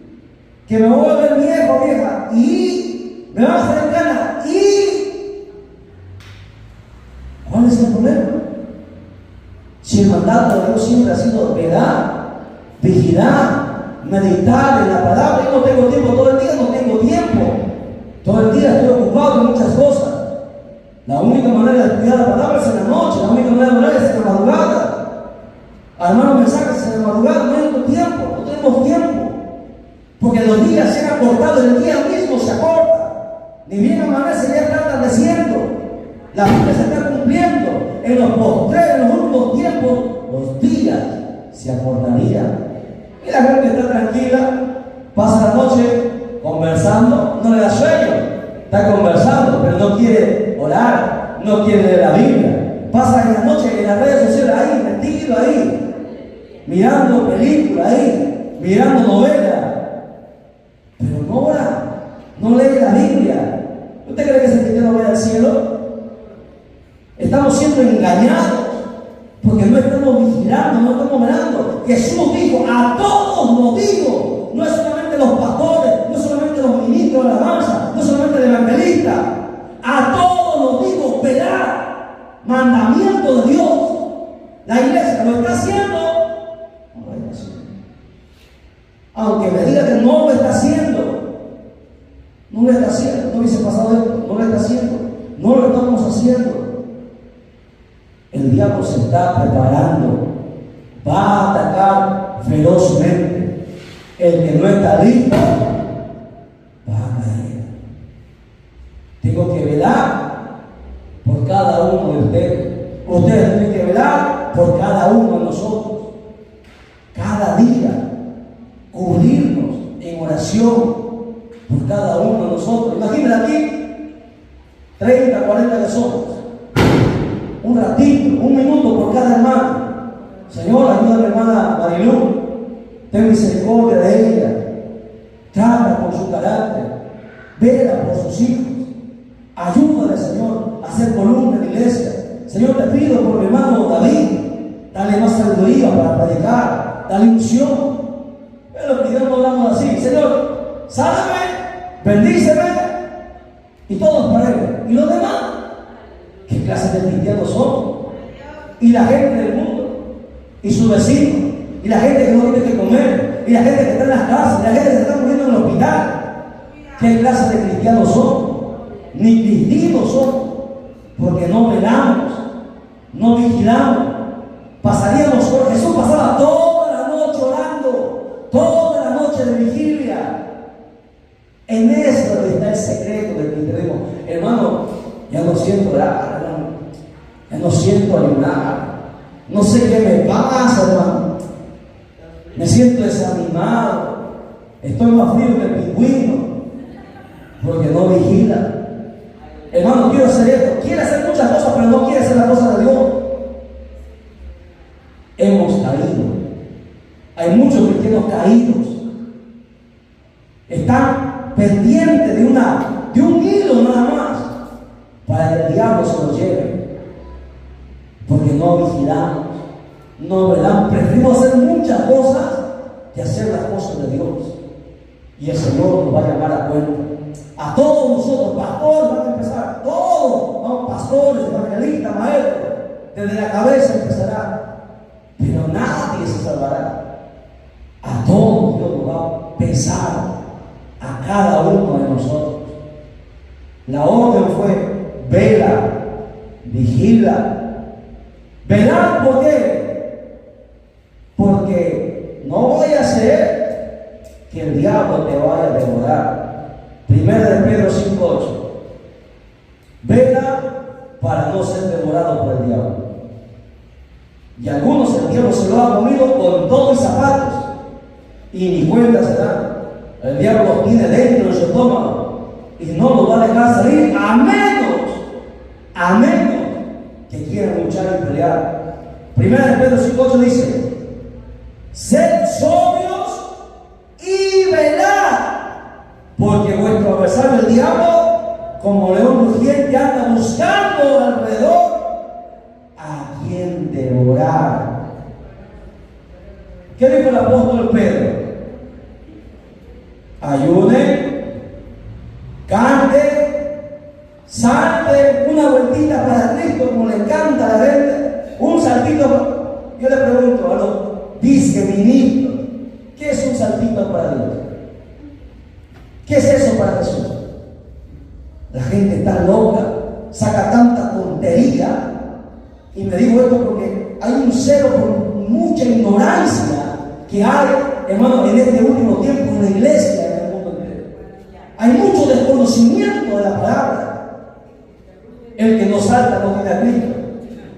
que me voy a ver viejo, vieja, y me van a hacer ganas, y ¿cuál es el problema? Si el mandato de Dios siempre ha sido velar, vigilar, meditar en la palabra. Yo no tengo tiempo todo el día, no tengo tiempo. Todo el día estoy ocupado en muchas cosas. La única manera de estudiar la palabra es en la noche, la única manera de orar es en la madrugada. Hermanos, mensajes en la madrugada, no tengo tiempo, no tenemos tiempo. Porque los días se han acortado, el día mismo se acorta. Ni bien amanece, ya está atardeciendo. La vida se está cumpliendo. En los postreros, en los últimos tiempos, los días se acortarían. Y la gente está tranquila, pasa la noche conversando, no le da sueño, está conversando, pero no quiere orar, no quiere leer la Biblia. Pasa en la noche en las redes sociales, ahí, metido ahí, mirando películas ahí, mirando novelas, pero no ora, no lee la Biblia. ¿Usted cree que ese cristiano va al cielo? Estamos siendo engañados porque no estamos vigilando, no estamos mirando. Jesús dijo, a todos nos dijo, no es solamente los pastores, no es solamente los ministros de la alabanza, no es solamente el evangelista, a todos nos dijo, velar, mandamiento de Dios. La iglesia lo está haciendo, no lo está haciendo. Aunque me diga que no lo está haciendo, no lo está haciendo, no hubiese pasado esto, no lo está haciendo, no lo estamos haciendo. El diablo se está preparando, va a atacar ferozmente. El que no está listo va a caer. Tengo que velar por cada uno de ustedes. Ustedes tienen que velar por cada uno de nosotros. Cada día, cubrirnos en oración por cada uno de nosotros. Imagínense aquí, 30, 40 personas. Un ratito, un minuto por cada hermano. Señor, ayuda a mi hermana Marilú. Ten misericordia de ella. Trata por su carácter. Vela por sus hijos. Ayúdale, Señor, a hacer columna en la iglesia. Señor, te pido por mi hermano David. Dale más sabiduría para predicar. Dale unción. Pero que Dios no hablamos así. Señor, sálvame, bendíceme. Y todos para él. ¿Y los demás? ¿Qué clase de cristianos son? Y la gente del mundo, y sus vecinos, y la gente que no tiene que comer, y la gente que está en las casas, y la gente que se está muriendo en el hospital. ¿Qué clase de cristianos son? Ni cristianos son, porque no velamos, no vigilamos. Pasaríamos por Jesús, pasaba toda la noche orando, toda la noche de vigilia. En eso está el secreto del cristianismo. Hermano, ya no siento orar, hermano. Ya no siento animar. No sé qué me pasa, hermano. Me siento desanimado. Estoy más frío que el pingüino. Porque no vigila. Hermano, quiero hacer esto. Quiere hacer muchas cosas, pero no quiere hacer las cosas de Dios. Hemos caído. Hay muchos cristianos caídos. Están pendientes de un hilo nada más, para que el diablo se lo lleve, porque no vigilamos, no velamos. Preferimos hacer muchas cosas que hacer las cosas de Dios, y el Señor nos va a llamar a cuenta. A todos nosotros, pastores, van a empezar, todos, vamos, pastores, evangelistas, maestros, desde la cabeza empezará, pero nadie se salvará. A todos Dios nos va a pesar, a cada uno de nosotros. La orden fue: vela, vigila. Velar, ¿por qué? Porque no vaya a ser que el diablo te vaya a devorar. 1 Pedro 5:8. Vela para no ser devorado por el diablo. Y algunos el diablo se lo ha comido con todo y zapatos, y ni cuenta se dan. El diablo los tiene dentro de su estómago y no los va a dejar salir, a menos que quieran luchar y pelear. 1 Pedro 5:8 dice: sed sobrios y velad, porque vuestro adversario el diablo, como león rugiente, anda buscando alrededor a quien devorar. ¿Qué dijo el apóstol Pedro? ayune, cante, salte, una vueltita para Cristo, como le encanta a la gente, un saltito. Yo le pregunto a los viceministros, ¿qué es un saltito para Dios? ¿Qué es eso para Jesús? La gente está loca, saca tanta tontería, y me digo esto porque hay un cero por mucha ignorancia que hay, hermano, en este último tiempo en la iglesia, en el mundo entero. Hay mucho desconocimiento de la palabra. El que no salta no tiene a Cristo,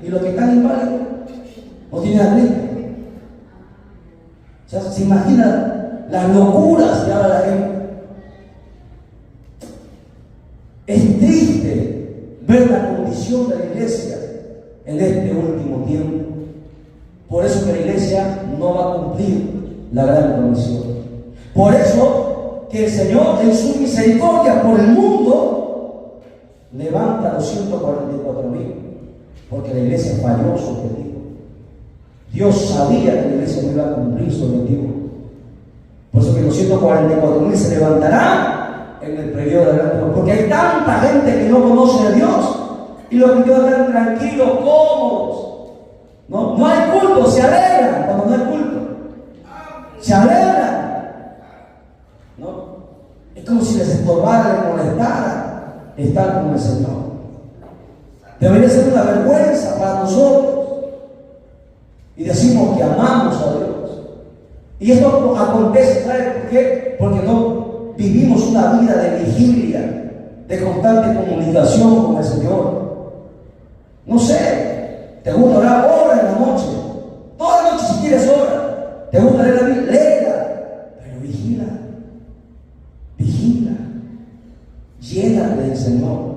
y los que están inválidos no tienen a Cristo. O sea, se imaginan las locuras que habla la gente. Es triste ver la condición de la iglesia en este último tiempo. Por eso que la iglesia no va a cumplir la gran comisión. Por eso que el Señor, en su misericordia por el mundo, levanta los 144,000, porque la iglesia falló su objetivo. Dios sabía que la iglesia no iba a cumplir su objetivo. Por eso que los 144,000 se levantarán en el periodo de la gran comisión, porque hay tanta gente que no conoce a Dios, y los cristianos están tranquilos, cómodos. No hay culto, se alegran cuando no hay culto. Se alegran. ¿No? Es como si les estorbara, les molestara estar con el Señor. Debería ser una vergüenza para nosotros. Y decimos que amamos a Dios. Y esto acontece, ¿sabe por qué? Porque no vivimos una vida de vigilia, de constante comunicación con el Señor. No sé, ¿te gusta orar? Ora en la noche. Toda la noche si quieres ora. ¿Te gusta leer la Biblia? Léela. Pero vigila. Vigila. Llénate del Señor.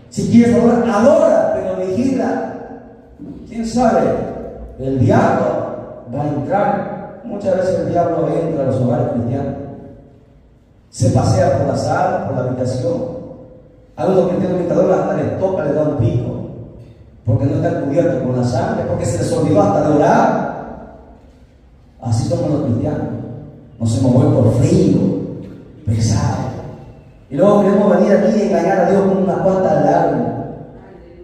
Si quieres adorar, adora, pero vigila. ¿Quién sabe? El diablo va a entrar. Muchas veces el diablo entra a los hogares cristianos. Se pasea por la sala, por la habitación. A los cristianos meditadores hasta les toca, les da un pico. Porque no están cubiertos con la sangre, porque se les olvidó hasta de orar. Así somos los cristianos. Nos hemos vuelto frío, pesado. Y luego queremos venir aquí y engañar a Dios con unas cuantas lágrimas.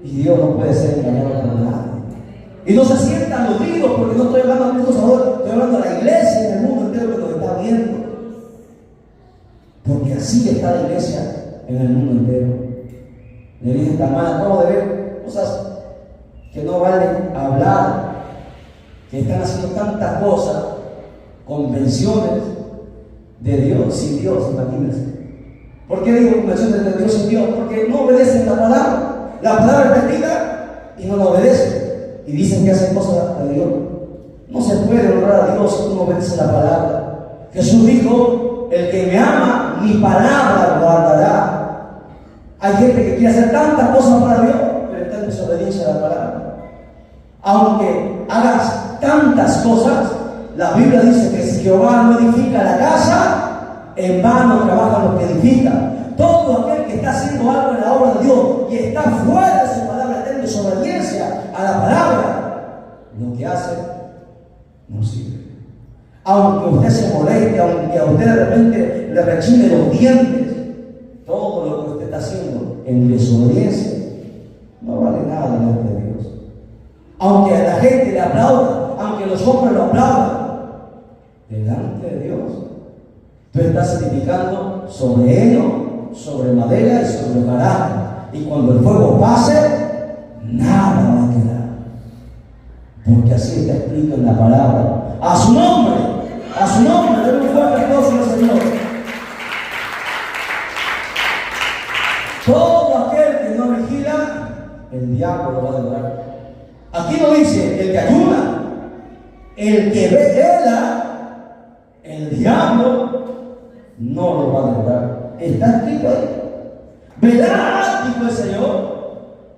Y Dios no puede ser engañado con nada. Y no se sientan aludidos, porque no estoy hablando a Cristo Salvador, estoy hablando a la iglesia en el mundo entero que nos está viendo. Porque así está la iglesia en el mundo entero. La iglesia está mal, acabo de ver cosas que no valen hablar, que están haciendo tantas cosas, convenciones de Dios, sin Dios, imagínense. ¿Por qué digo convenciones de Dios sin Dios? Porque no obedecen la palabra. La palabra es bendita y no la obedecen. Y dicen que hacen cosas de Dios. No se puede honrar a Dios si tú no obedeces la palabra. Jesús dijo: el que me ama, mi palabra guardará. Hay gente que quiere hacer tantas cosas para Dios, pero está en desobediencia a la palabra. Aunque hagas tantas cosas, la Biblia dice que si Jehová no edifica la casa, en vano trabajan los que edifican. Todo aquel que está haciendo algo en la obra de Dios y está fuera de su palabra, está en desobediencia a la palabra, lo que hace no sirve. Aunque usted se moleste, aunque a usted de repente le rechine los dientes, todo lo que usted está haciendo en desobediencia no vale nada delante de Dios. Aunque a la gente le aplauda, aunque los hombres lo aplaudan, delante de Dios tú estás edificando sobre heno, sobre madera y sobre baraja. Y cuando el fuego pase, nada va a quedar. Porque así está escrito en la palabra. A su nombre, denle un fuerte aplauso al Señor. Todo aquel que no vigila, el diablo lo va a devorar. Aquí no dice el que ayuna, el que vela, el diablo no lo va a devorar. Está escrito ahí. Velad, dijo el Señor,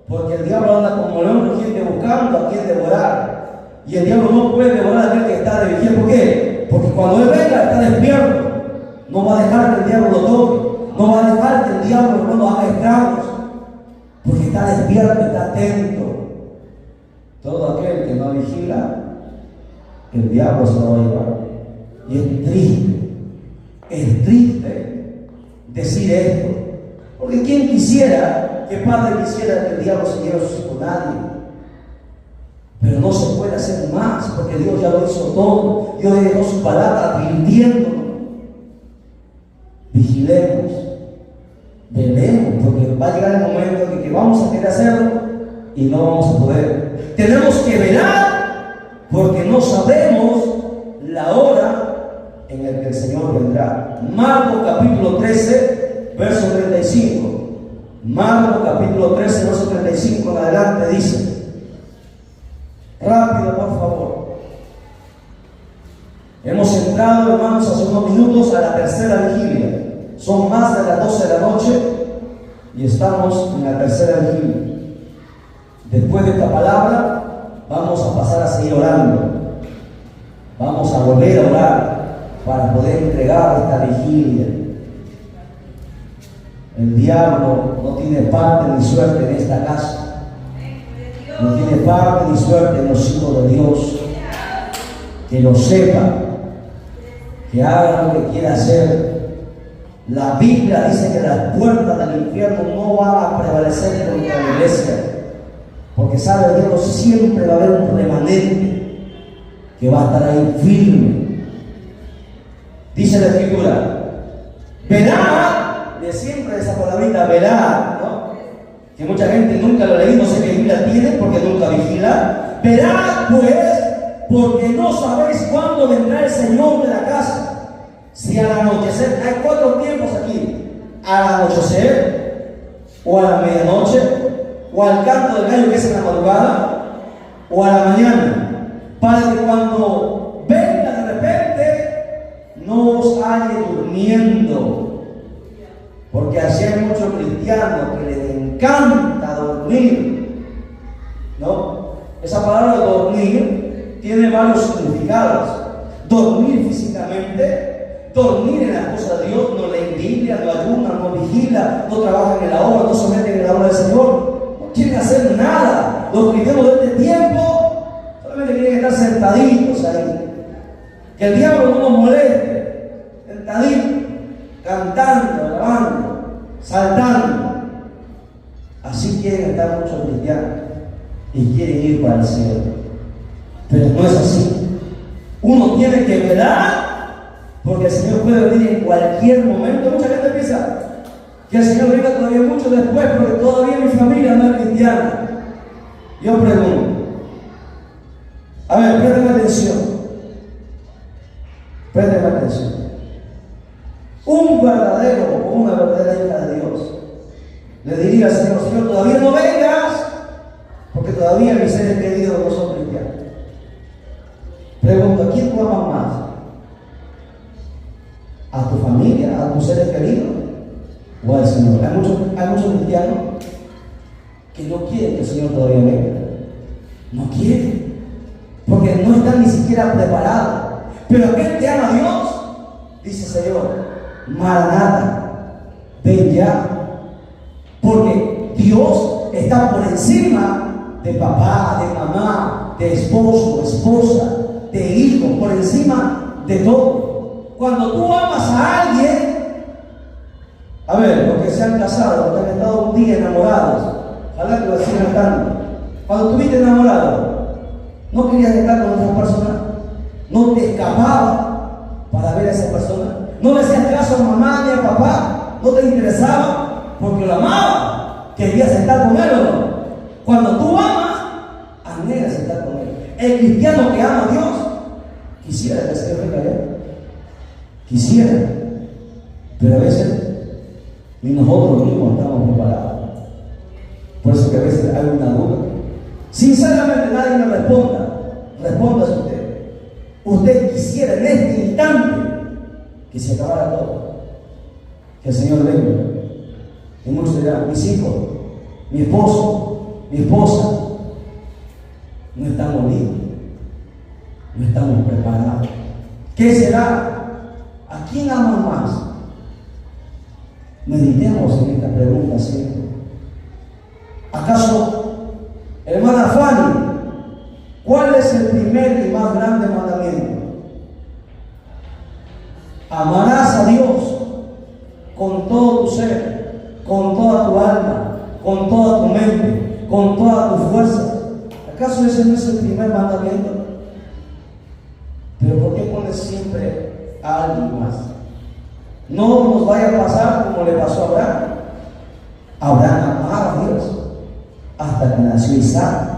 porque el diablo anda como león rugiente buscando a quien devorar. Y el diablo no puede devorar a aquel que está de vigilia. ¿Por qué? Porque cuando él venga está despierto. No va a dejar que el diablo lo toque. No va a dejar que el diablo no haga estragos. Porque está despierto, está atento. Todo aquel que no vigila, el diablo se lo va a llevar. Y es triste decir esto. Porque ¿quién quisiera, qué padre quisiera que el diablo se lleve a sus hijos? Nadie. Pero no se puede hacer más, porque Dios ya lo hizo todo. Dios dejó su palabra advirtiéndonos. Vigilemos, velemos, porque va a llegar el momento en que vamos a querer hacerlo y no vamos a poder. Tenemos que velar, porque no sabemos la hora en la que el Señor vendrá. Marcos capítulo 13, verso 35. Marcos capítulo 13, verso 35 en adelante dice. Rápido, por favor. Hemos entrado, hermanos, hace unos minutos a la tercera vigilia. Son más de las 12 de la noche y estamos en la tercera vigilia. Después de esta palabra, vamos a pasar a seguir orando. Vamos a volver a orar para poder entregar esta vigilia. El diablo no tiene parte ni suerte en esta casa. No tiene parte ni suerte en los hijos de Dios. Que lo sepa, que haga lo que quiera hacer. La Biblia dice que las puertas del infierno no van a prevalecer contra la iglesia, porque sabe Dios, siempre va a haber un remanente que va a estar ahí firme. Dice la Escritura, verá, de siempre esa palabrita verá, ¿no? Que mucha gente nunca lo ha leído, no sé qué Biblia tiene porque nunca vigila. Verá pues, porque no sabéis cuándo vendrá el Señor de la casa. Si al anochecer, hay 4 tiempos aquí: al anochecer, o a la medianoche, o al canto del gallo, que es en la madrugada, o a la mañana, para que cuando venga de repente no os halle durmiendo. Porque así hay muchos cristianos que les encanta dormir, ¿no? Esa palabra dormir tiene varios significados. Dormir físicamente, dormir en las cosas de Dios, no leen Biblia, no ayunan, no vigilan, no trabajan en la obra, no se meten en la obra del Señor, no quieren hacer nada. Los cristianos de este tiempo solamente quieren estar sentaditos ahí. Que el diablo no nos moleste, sentaditos, cantando, alabando, saltando. Así quieren estar muchos cristianos y quieren ir para el cielo. Pero no es así. Uno tiene que velar, porque el Señor puede venir en cualquier momento. Mucha gente piensa que el Señor venga todavía mucho después, porque todavía mi familia no es cristiana. Yo pregunto, a ver, préstame atención. Préstame atención. Un verdadero o una verdadera hija de Dios le diría al Señor: Señor, todavía no vengas, porque todavía mis seres queridos no son cristianos. Pregunto, ¿a quién tú amas más? ¿A tu familia? ¿A tus seres queridos? ¿O al Señor? Hay muchos cristianos que no quieren que el Señor todavía venga. No quieren, porque no están ni siquiera preparados. Pero aquel que ama a Dios dice: Señor, Maranata, ven ya. Porque Dios está por encima de papá, de mamá, de esposo, esposa, de hijo, por encima de todo. Cuando tú amas a alguien, a ver, los que se han casado, los que han estado un día enamorados, ojalá que lo sigan estando. Cuando estuviste enamorado, no querías estar con otra persona, no te escapabas para ver a esa persona, no le hacías caso a mamá ni a papá, no te interesaba porque lo amaba, querías estar con él o no. Cuando tú amas, anhelas estar con él. El cristiano que ama a Dios quisiera que el Señor venga allá, quisiera, pero a veces ni nosotros mismos estamos preparados. Por eso que a veces hay una duda. Sinceramente nadie me responda. Respóndase usted. Usted quisiera en este instante que se acabara todo, que el Señor venga. Y muchos dirán: mis hijos, mi esposo, mi esposa, no estamos listos, no estamos preparados. ¿Qué será? ¿A quién amo más? Meditemos en esta pregunta siempre. ¿Acaso, hermana Fanny, cuál es el primer y más grande mandamiento? Amarás a Dios con todo ese no es el primer mandamiento. Pero ¿por qué pones siempre a alguien más? No nos vaya a pasar como le pasó a Abraham. Abraham amaba a Dios hasta que nació Isaac.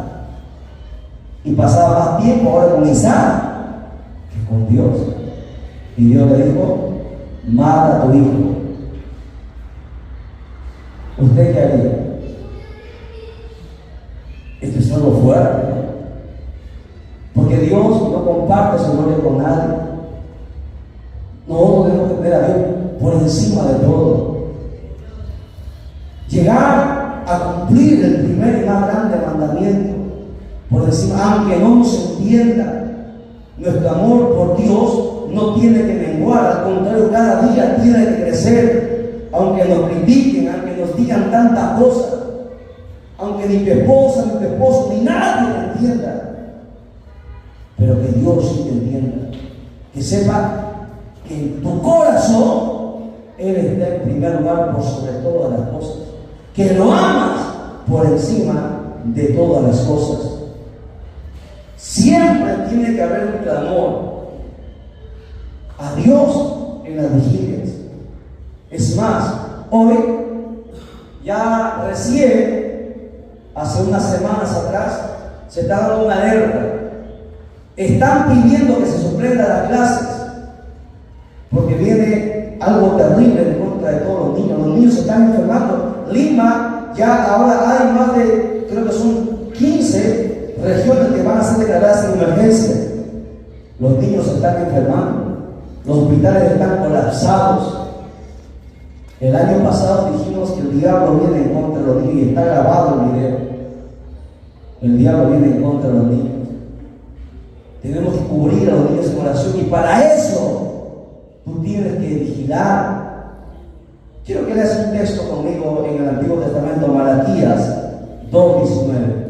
Y pasaba más tiempo ahora con Isaac que con Dios. Y Dios le dijo: mata a tu hijo. ¿Usted qué haría? Esto es algo fuerte, ¿no? Porque Dios no comparte su gloria con nadie. Nosotros debemos tener a Dios por encima de todo. Llegar a cumplir el primer y más grande mandamiento por encima, aunque no nos entienda, nuestro amor por Dios no tiene que menguar, al contrario, cada día tiene que crecer, aunque nos critiquen, aunque nos digan tantas cosas, aunque ni tu esposa, ni tu esposo, ni nadie te entienda, pero que Dios sí te entienda, que sepa que en tu corazón Él está en primer lugar por sobre todas las cosas, que lo amas por encima de todas las cosas. Siempre tiene que haber un clamor a Dios en las vigilias. Es más, hoy, ya recién, hace unas semanas atrás, se está dando una alerta. Están pidiendo que se suspendan las clases porque viene algo terrible en contra de todos los niños. Los niños se están enfermando. Lima, ya ahora hay más de, creo que son 15 regiones que van a ser declaradas en emergencia. Los niños se están enfermando. Los hospitales están colapsados. El año pasado dijimos que el diablo viene en contra de los niños y está grabado el video. El diablo viene en contra de los niños. Tenemos que cubrir a los niños en oración y para eso tú tienes que vigilar. Quiero que leas un texto conmigo en el Antiguo Testamento, Malaquías 2:19.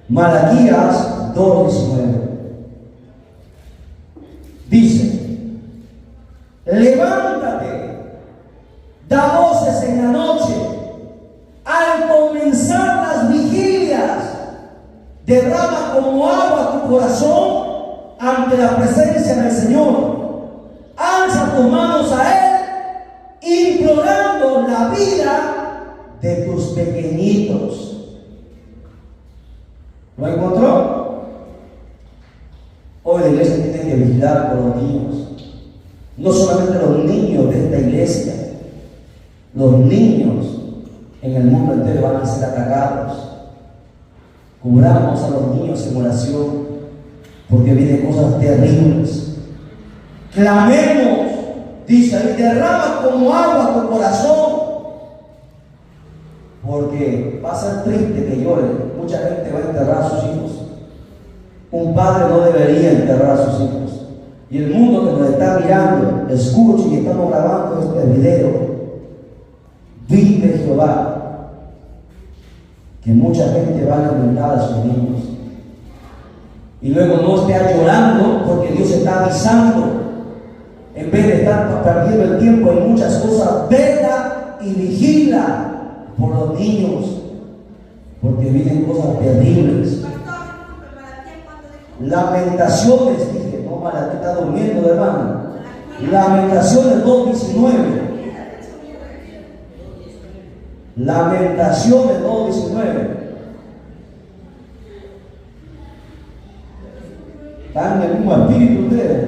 Malaquías 2:19. Dice: levántate, da voces en la noche, al comenzar las vigilias, derrama como agua tu corazón ante la presencia del Señor. Alza tus manos a Él, implorando la vida de tus pequeñitos. ¿Lo encontró? Hoy la iglesia tiene que vigilar por los niños. No solamente los niños de esta iglesia, los niños en el mundo entero van a ser atacados. Cubramos a los niños en oración, porque vienen cosas terribles. Clamemos, dice ahí, derrama como agua tu corazón, porque va a ser triste que lloren. Mucha gente va a enterrar a sus hijos. Un padre no debería enterrar a sus hijos. Y el mundo que nos está mirando, escuche y estamos grabando este video, vive Jehová, que mucha gente va a lamentar a sus niños. Y luego no esté llorando porque Dios está avisando. En vez de estar perdiendo el tiempo en muchas cosas, vela y vigila por los niños, porque vienen cosas terribles. Lamentaciones, dije, no, Malaquías está durmiendo, hermano. Lamentaciones 2:19. Lamentaciones 2:19. Están en el mismo espíritu ustedes,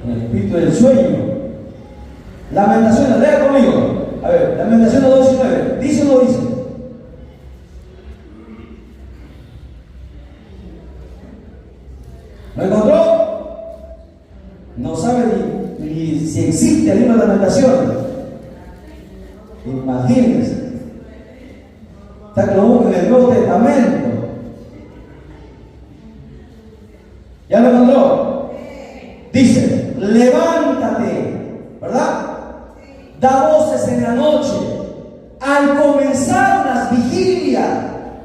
en el espíritu del sueño. Lamentaciones, lea conmigo. A ver, Lamentaciones 2:19. ¿Dice o no dice? ¿Lo encontró? No sabe ni si existe el libro de Lamentaciones. Imagínense. Está que lo busca en el Nuevo Testamento. ¿Ya lo encontró? Dice: levántate, ¿verdad? Da voces en la noche, al comenzar las vigilias.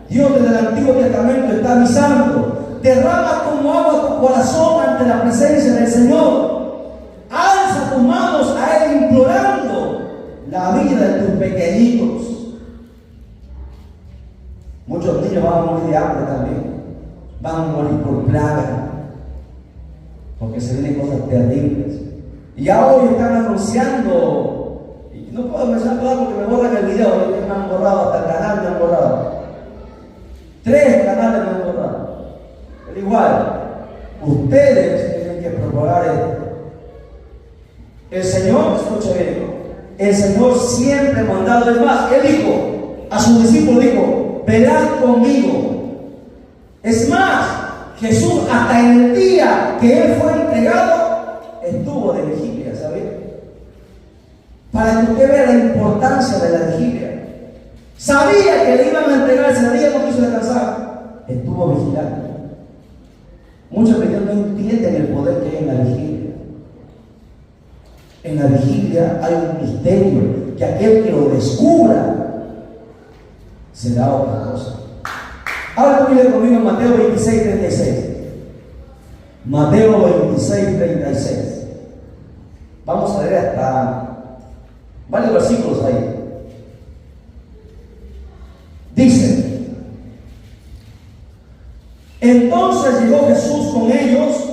Dios desde el Antiguo Testamento está avisando: derrama como agua tu corazón ante la presencia del Señor. Alza tus manos a Él implorando la vida de tus pequeñitos. Muchos niños van a morir de hambre también, van a morir por plaga, porque se vienen cosas terribles. Y ya hoy están anunciando, y no puedo mencionar todo porque me borran el video, me han borrado, hasta el canal me han borrado. 3 canales me han borrado. Pero igual, ustedes tienen que propagar esto. El Señor, escucha bien, el Señor siempre ha mandado, es más, Él dijo, a sus discípulos dijo, velad conmigo. Es más, Jesús hasta en el día que Él fue entregado, estuvo de vigilia, ¿sabes? Para que usted vea la importancia de la vigilia. Sabía que le iban a entregar ese día, no quiso descansar, estuvo vigilando. Muchos cristianos no entienden el poder que hay en la vigilia. En la vigilia hay un misterio que aquel que lo descubra será otra cosa. Ahora mire conmigo en Mateo 26, 36. Mateo 26, 36. Vamos a leer hasta varios versículos ahí. Dice: entonces llegó Jesús con ellos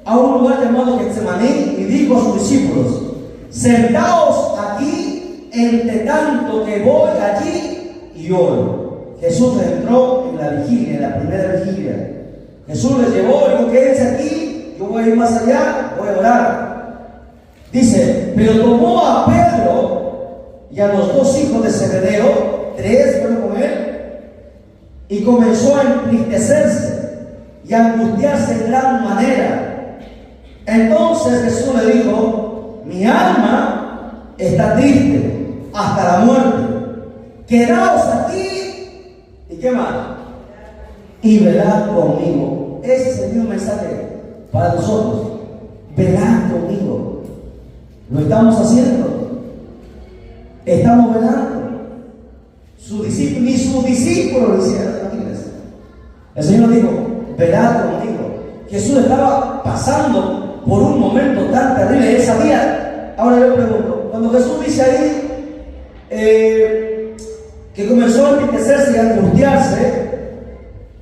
a un lugar llamado Getsemaní y dijo a sus discípulos: sentaos aquí entre tanto que voy allí y oro. Jesús entró en la vigilia, en la primera vigilia. Jesús les llevó y dijo: quédense aquí, yo voy a ir más allá, voy a orar. Dice: pero tomó a Pedro y a los 2 hijos de Zebedeo, 3 fueron con él, y comenzó a entristecerse y a angustiarse en gran manera. Entonces Jesús le dijo: mi alma está triste hasta la muerte, quedaos aquí, ¿y qué más? Y velad conmigo. Ese es el mismo mensaje para nosotros. Velad conmigo. Lo estamos haciendo. Estamos velando. Ni sus discípulos lo hicieron. El Señor dijo: velad conmigo. Jesús estaba pasando por un momento tan terrible. Él sabía. Ahora yo pregunto, cuando Jesús dice ahí que comenzó a entristecerse y a angustiarse,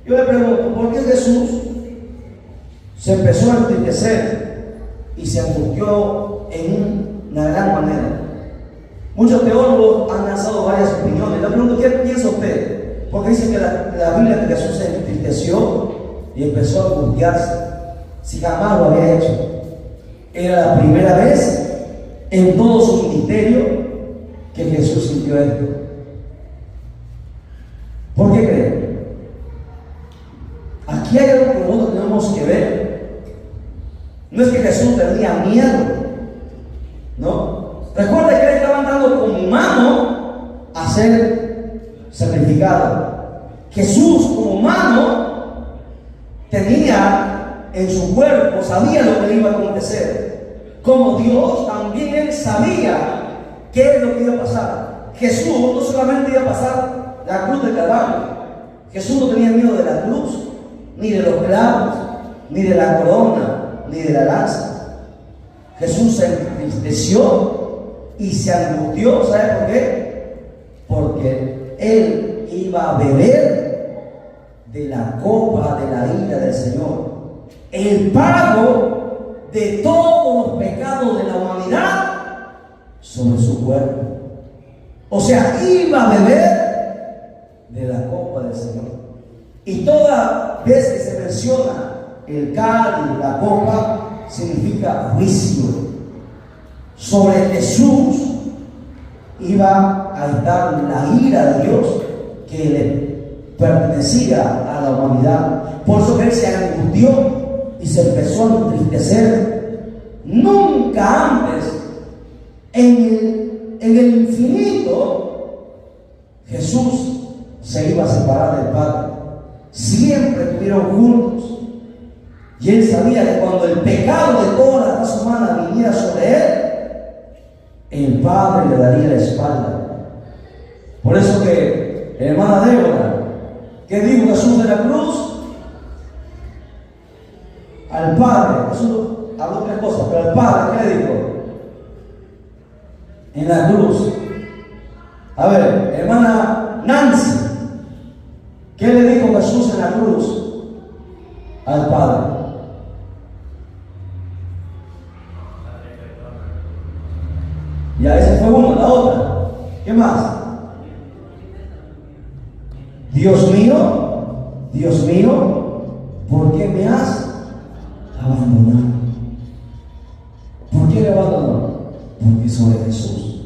yo le pregunto, ¿por qué Jesús se empezó a entristecer y se angustió en una gran manera? Muchos teólogos han lanzado varias opiniones. Le pregunto, ¿qué piensa usted? Porque dicen que la Biblia que Jesús se entristeció y empezó a angustiarse, si jamás lo había hecho. Era la primera vez en todo su ministerio que Jesús sintió esto. ¿Por qué creen? Aquí hay algo que nosotros tenemos que ver. No es que Jesús tenía miedo, ¿no? Recuerda que él estaba andando como humano a ser sacrificado. Jesús como humano tenía en su cuerpo, sabía lo que le iba a acontecer. Como Dios también él sabía qué es lo que iba a pasar. Jesús no solamente iba a pasar la cruz del Calvario. Jesús no tenía miedo de la cruz, ni de los clavos, ni de la corona, ni de la lanza. Jesús se entristeció y se angustió. ¿Sabe por qué? Porque él iba a beber de la copa de la ira del Señor, el pago de todos los pecados de la humanidad sobre su cuerpo. O sea, iba a beber de la copa del Señor. Y toda vez que se menciona el cáliz, la copa, significa juicio. Sobre Jesús iba a estar la ira de Dios que le pertenecía a la humanidad. Por eso él se angustió y se empezó a entristecer. Nunca antes en el infinito Jesús se iba a separar del Padre. Siempre estuvieron juntos. Y él sabía que cuando el pecado de toda la raza humana viniera sobre él, el Padre le daría la espalda. Por eso que, hermana Débora, ¿qué dijo Jesús de la cruz? Al Padre, Jesús habló tres cosas, pero al Padre, ¿qué le dijo? En la cruz. A ver, hermana Nancy, ¿Qué le dijo Jesús en la cruz al Padre? Ya ese fue uno, la otra. ¿Qué más? Dios mío, ¿por qué me has abandonado? ¿Por qué me abandonó? Porque sobre Jesús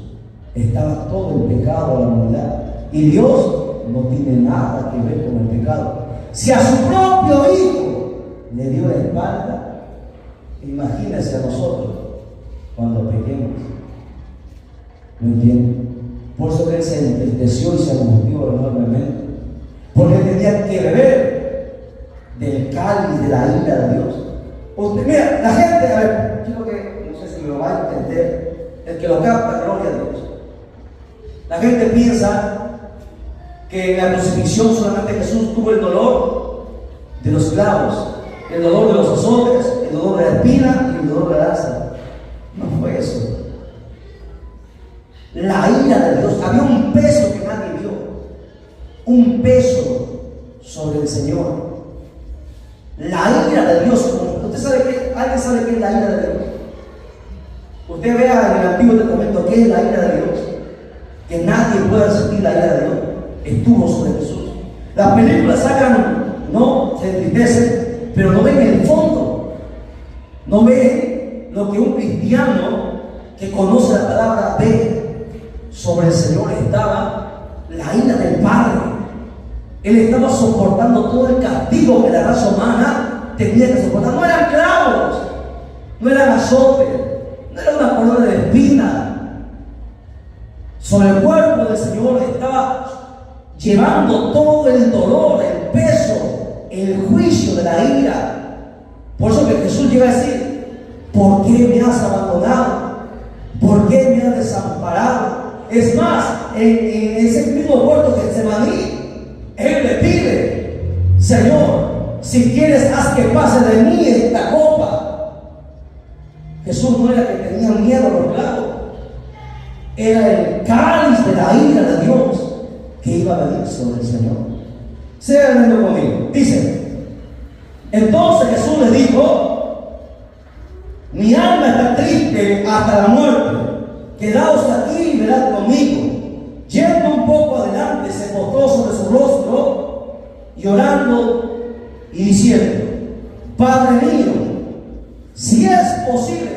estaba todo el pecado de la humanidad. Y Dios no tiene nada que ver con el pecado. Si a su propio Hijo le dio la espalda, imagínense a nosotros cuando pequemos. ¿No entienden? Por eso que Él se entristeció y se angustió enormemente, porque tenía que beber del cáliz de la ira de Dios. Usted, mira, la gente, a ver, quiero que, no sé si me lo va a entender, el que lo capta, gloria a Dios. La gente piensa que en la crucifixión solamente Jesús tuvo el dolor de los clavos, el dolor de los azotes, el dolor de la espina y el dolor de la lanza. No fue eso. La ira de Dios, había un peso que nadie vio, un peso sobre el Señor. La ira de Dios, ¿usted sabe qué? ¿Alguien sabe qué es la ira de Dios? Usted vea en el Antiguo Testamento qué es la ira de Dios, que nadie pueda sentir la ira de Dios, estuvo sobre Jesús. Las películas sacan, no, se entristecen, pero no ven el fondo, no ven lo que un cristiano que conoce la palabra ve. Sobre el Señor estaba la ira del Padre. Él estaba soportando todo el castigo que la raza humana tenía que soportar. No eran clavos, no eran azotes, no era una corona de espina. Sobre el cuerpo del Señor estaba llevando todo el dolor, el peso, el juicio de la ira. Por eso que Jesús llega a decir: ¿por qué me has abandonado? ¿Por qué me has desamparado? Es más, en ese mismo huerto de Getsemaní, Él le pide: Señor, si quieres, haz que pase de mí esta copa. Jesús no era que tenía miedo a los clavos, era el cáliz de la ira de Dios que iba a venir sobre el Señor. Sigan leyendo conmigo. Dice: entonces Jesús le dijo: mi alma está triste hasta la muerte. Quedaos aquí y velad conmigo. Yendo un poco adelante, se postró sobre su rostro, llorando y diciendo: Padre mío, si es posible.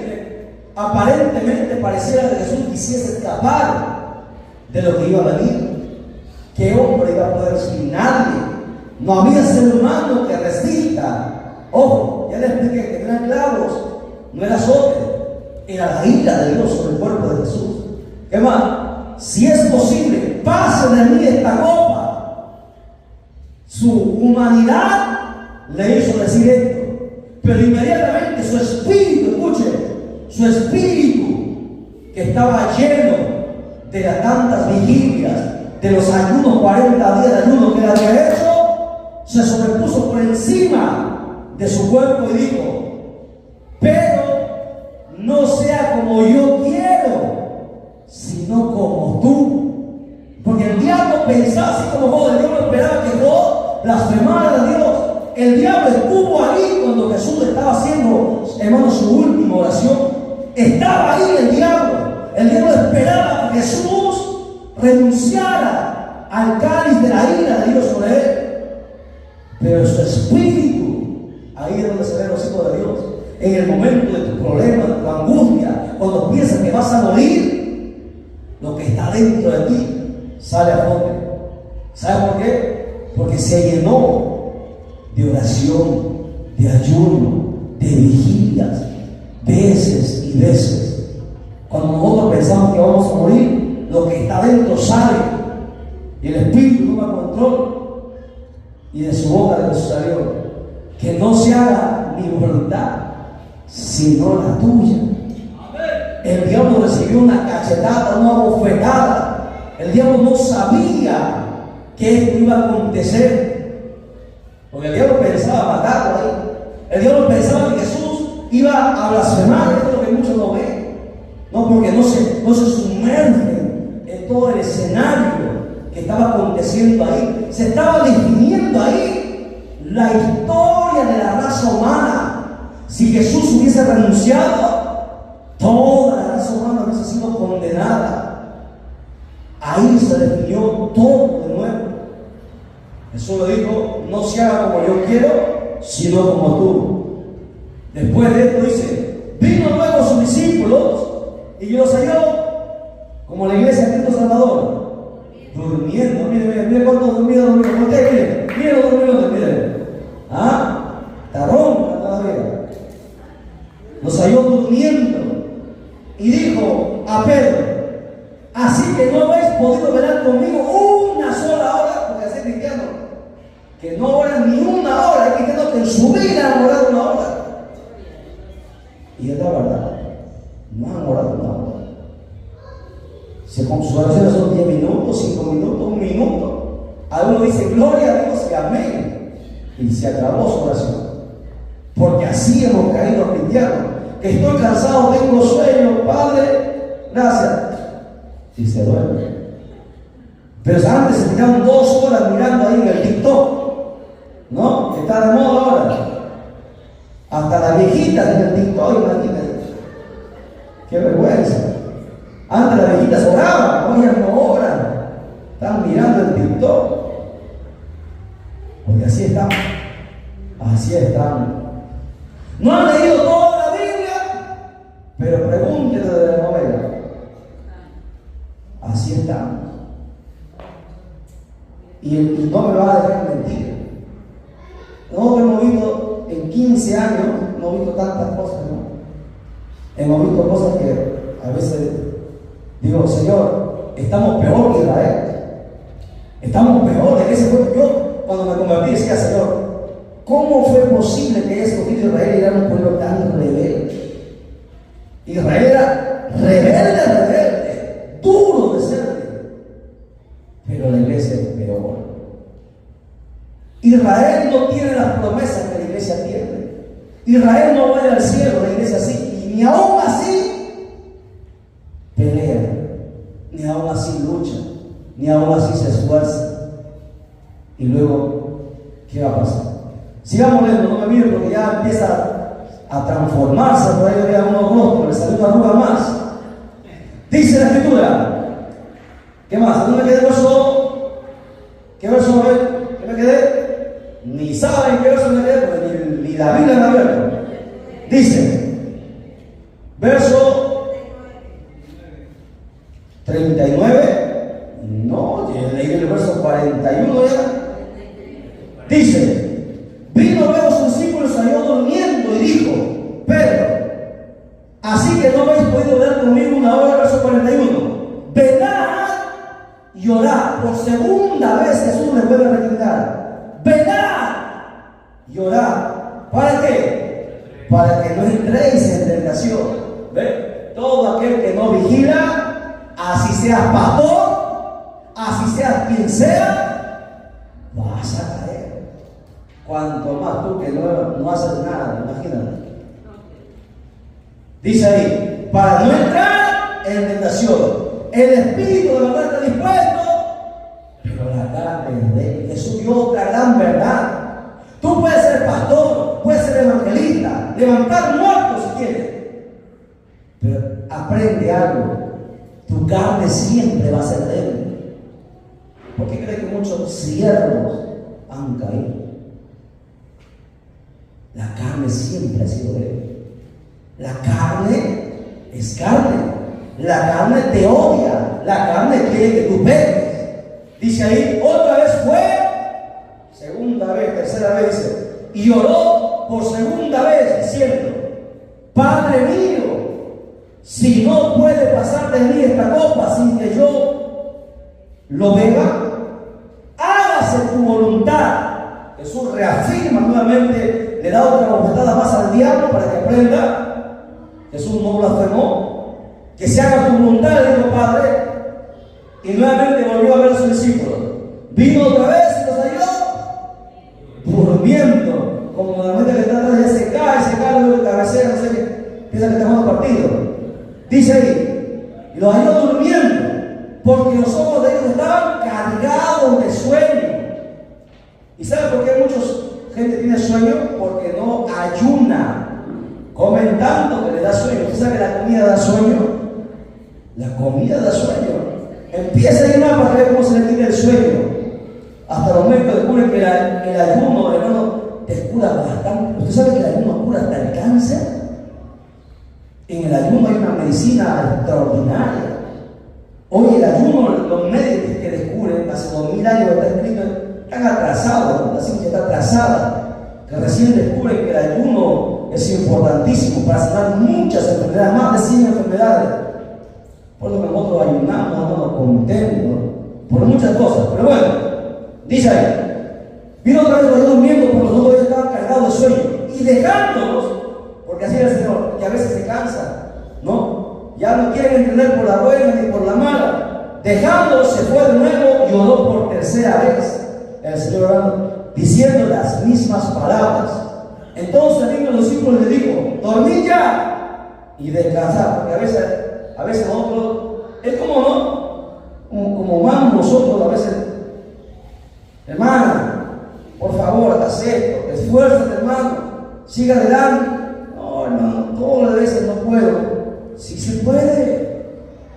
Aparentemente pareciera que Jesús quisiese escapar de lo que iba a venir. ¿Qué hombre iba a poder sin nadie? No había ser humano que resista. Ojo, ya le expliqué que eran clavos, no era azote, era la ira de Dios sobre el cuerpo de Jesús. ¿Qué más? Si es posible, pase de mí esta copa. Su humanidad le hizo decir esto, pero inmediatamente su espíritu, escuche, su espíritu, que estaba lleno de las tantas vigilias, de los ayunos, 40 días de ayuno que él había hecho, se sobrepuso por encima de su cuerpo y dijo: pero no sea como yo quiero, sino como tú. Porque el diablo pensaba así como Job. El diablo esperaba que Job blasfemara de Dios. El diablo estuvo ahí cuando Jesús estaba haciendo, hermano, su última oración. Estaba ahí el diablo. El diablo esperaba que Jesús renunciara al cáliz de la ira de Dios sobre él. Pero su espíritu, ahí es donde se ven los hijos de Dios. En el momento de tu problema, de tu angustia, cuando piensas que vas a morir, lo que está dentro de ti sale a flote. ¿Sabe por qué? Porque se llenó de oración, de ayuno, de vigilias, veces y veces. Cuando nosotros pensamos que vamos a morir, lo que está dentro sale y el espíritu toma control. Y de su boca de Jesús salió: que no se haga mi voluntad, sino la tuya. El diablo recibió una cachetada, una bofetada. El diablo no sabía que esto iba a acontecer, porque el diablo pensaba matarlo ahí. El diablo pensaba que Jesús iba a blasfemar. Esto es lo que muchos no ven, no, porque no se sumergen en todo el escenario que estaba aconteciendo ahí. Se estaba definiendo ahí la historia de la raza humana. Si Jesús hubiese renunciado, toda la raza humana hubiese sido condenada. Ahí se definió todo de nuevo. Jesús le dijo: no se haga como yo quiero, sino como tú. Después de esto dice: vino luego sus discípulos y los halló, como la iglesia de Cristo Salvador, durmiendo. Mire cuántos dormidos. Mire los dormidos, mire. Está ronca todavía. Los halló durmiendo y dijo a Pedro: así que no habéis podido velar conmigo una sola hora, porque así es cristiano, que no oran ni una hora. Hay cristianos que en su vida han orado una hora. Y es la verdad, no han orado una hora. Sus oraciones son 10 minutos, 5 minutos, 1 minuto. Algunos dicen gloria a Dios y amén, y se acabó su oración. Porque así hemos caído los cristianos. Que estoy cansado, tengo sueño, Padre, gracias. Y se duerme. Pero antes se tiraron 2 horas mirando ahí en el TikTok, ¿no? Que está de moda ahora. Hasta las viejitas en el TikTok, imagínate. Qué vergüenza. Antes las viejitas oraban, hoy ya no oran. Están mirando el TikTok. Porque así están. Así están. No han leído toda la Biblia, pero pregúntenle de la novela. Así están. Y no me va a dejar mentir. Nosotros hemos visto en 15 años, no hemos visto tantas cosas, ¿no? Hemos visto cosas que a veces digo: Señor, estamos peor que Israel. Estamos peor. Yo cuando me convertí decía: Señor, ¿cómo fue posible que escogido Israel era un pueblo tan rebelde? Israel era rebelde, duro de ser. Pero la iglesia es peor. Israel no tiene las promesas que la iglesia tiene. Israel no va al cielo, la iglesia sí. Y ni aún así pelea, ni aún así lucha, ni aún así se esfuerza. Y luego, ¿qué va a pasar? Sigamos leyendo, no me miren, porque ya empieza a transformarse. Por ahí había unos rostros, le salió una arruga más. Dice la escritura. ¿Qué más? ¿Dónde me quedé? ¿Qué verso? ¿Qué me quedé? Ni saben qué verso me quedé, porque ni la Biblia me abierto. Dice, verso 39. No, leí el verso 41 ya. Dice: vino luego sus discípulos, salió durmiendo y dijo: Pedro, así que no habéis podido ver conmigo una hora. Verso 41. Velad y orad. Por segunda vez Jesús le vuelve a recordar: velad y orad. ¿Para qué? Para que no entréis en tentación. ¿Ve? Todo aquel que no vigila, así seas pastor, así seas quien sea, vas a caer. Cuanto más tú que no haces nada, imagínate. Dice ahí: para no entrar en tentación. El espíritu de verdad está dispuesto, pero la carne es débil. Jesús dio otra gran verdad. Tú puedes ser pastor, puedes ser evangelista, levantar muertos si quieres, pero aprende algo: tu carne siempre va a ser débil. ¿Por qué crees que muchos siervos han caído? La carne siempre ha sido débil. La carne es carne. La carne te odia. La carne quiere que tú peques. Dice ahí: otra vez fue, segunda vez, tercera vez, dice, y oró por segunda vez diciendo: Padre mío, si no puede pasar de mí esta copa sin que yo lo beba, hágase tu voluntad. Jesús reafirma nuevamente, le da otra bofetada más al diablo para que aprenda. Jesús no blasfemó. Que se haga tu voluntad, dijo Padre. Y nuevamente volvió a ver a sus discípulos. Vino otra vez y los halló durmiendo. Como normalmente le trata de se cae, luego cabecea, no sé qué, piensa que está jugando partido. Dice ahí: y los halló durmiendo. porque los ojos de ellos estaban cargados de sueño. ¿Y sabe por qué mucha gente tiene sueño? Porque no ayuna, comen tanto que le da sueño. ¿Usted sabe que la comida da sueño? La comida da sueño. Empieza a ayunar para ver cómo se le quita el sueño. Hasta los médicos descubren que el ayuno, hermano, te cura bastante. ¿Usted sabe que el ayuno cura hasta el cáncer? En el ayuno hay una medicina extraordinaria. Hoy el ayuno, los médicos que descubren, hace 2000 años está escrito, están atrasados, la ciencia está atrasada, que recién descubren que el ayuno es importantísimo para sanar muchas enfermedades, más de 100 enfermedades. Por lo que nosotros ayunamos, estamos contentos, por muchas cosas. Pero bueno, dice ahí, vino otra vez los durmiendo porque los otros estaban cargados de sueño y dejándolos, porque así era el Señor, que a veces se cansa, ¿no? Ya no quieren entender por la buena ni por la mala. Dejándolos se fue de nuevo y oró por tercera vez. El Señor orando, diciendo las mismas palabras. Entonces el niño de los discípulos le dijo, dormid ya y descansad, porque a veces nosotros, es como no, como vamos nosotros a veces, hermano, por favor, haz esto, esfuérzate, hermano, siga adelante. No, hermano, todas las veces no puedo. Si se puede.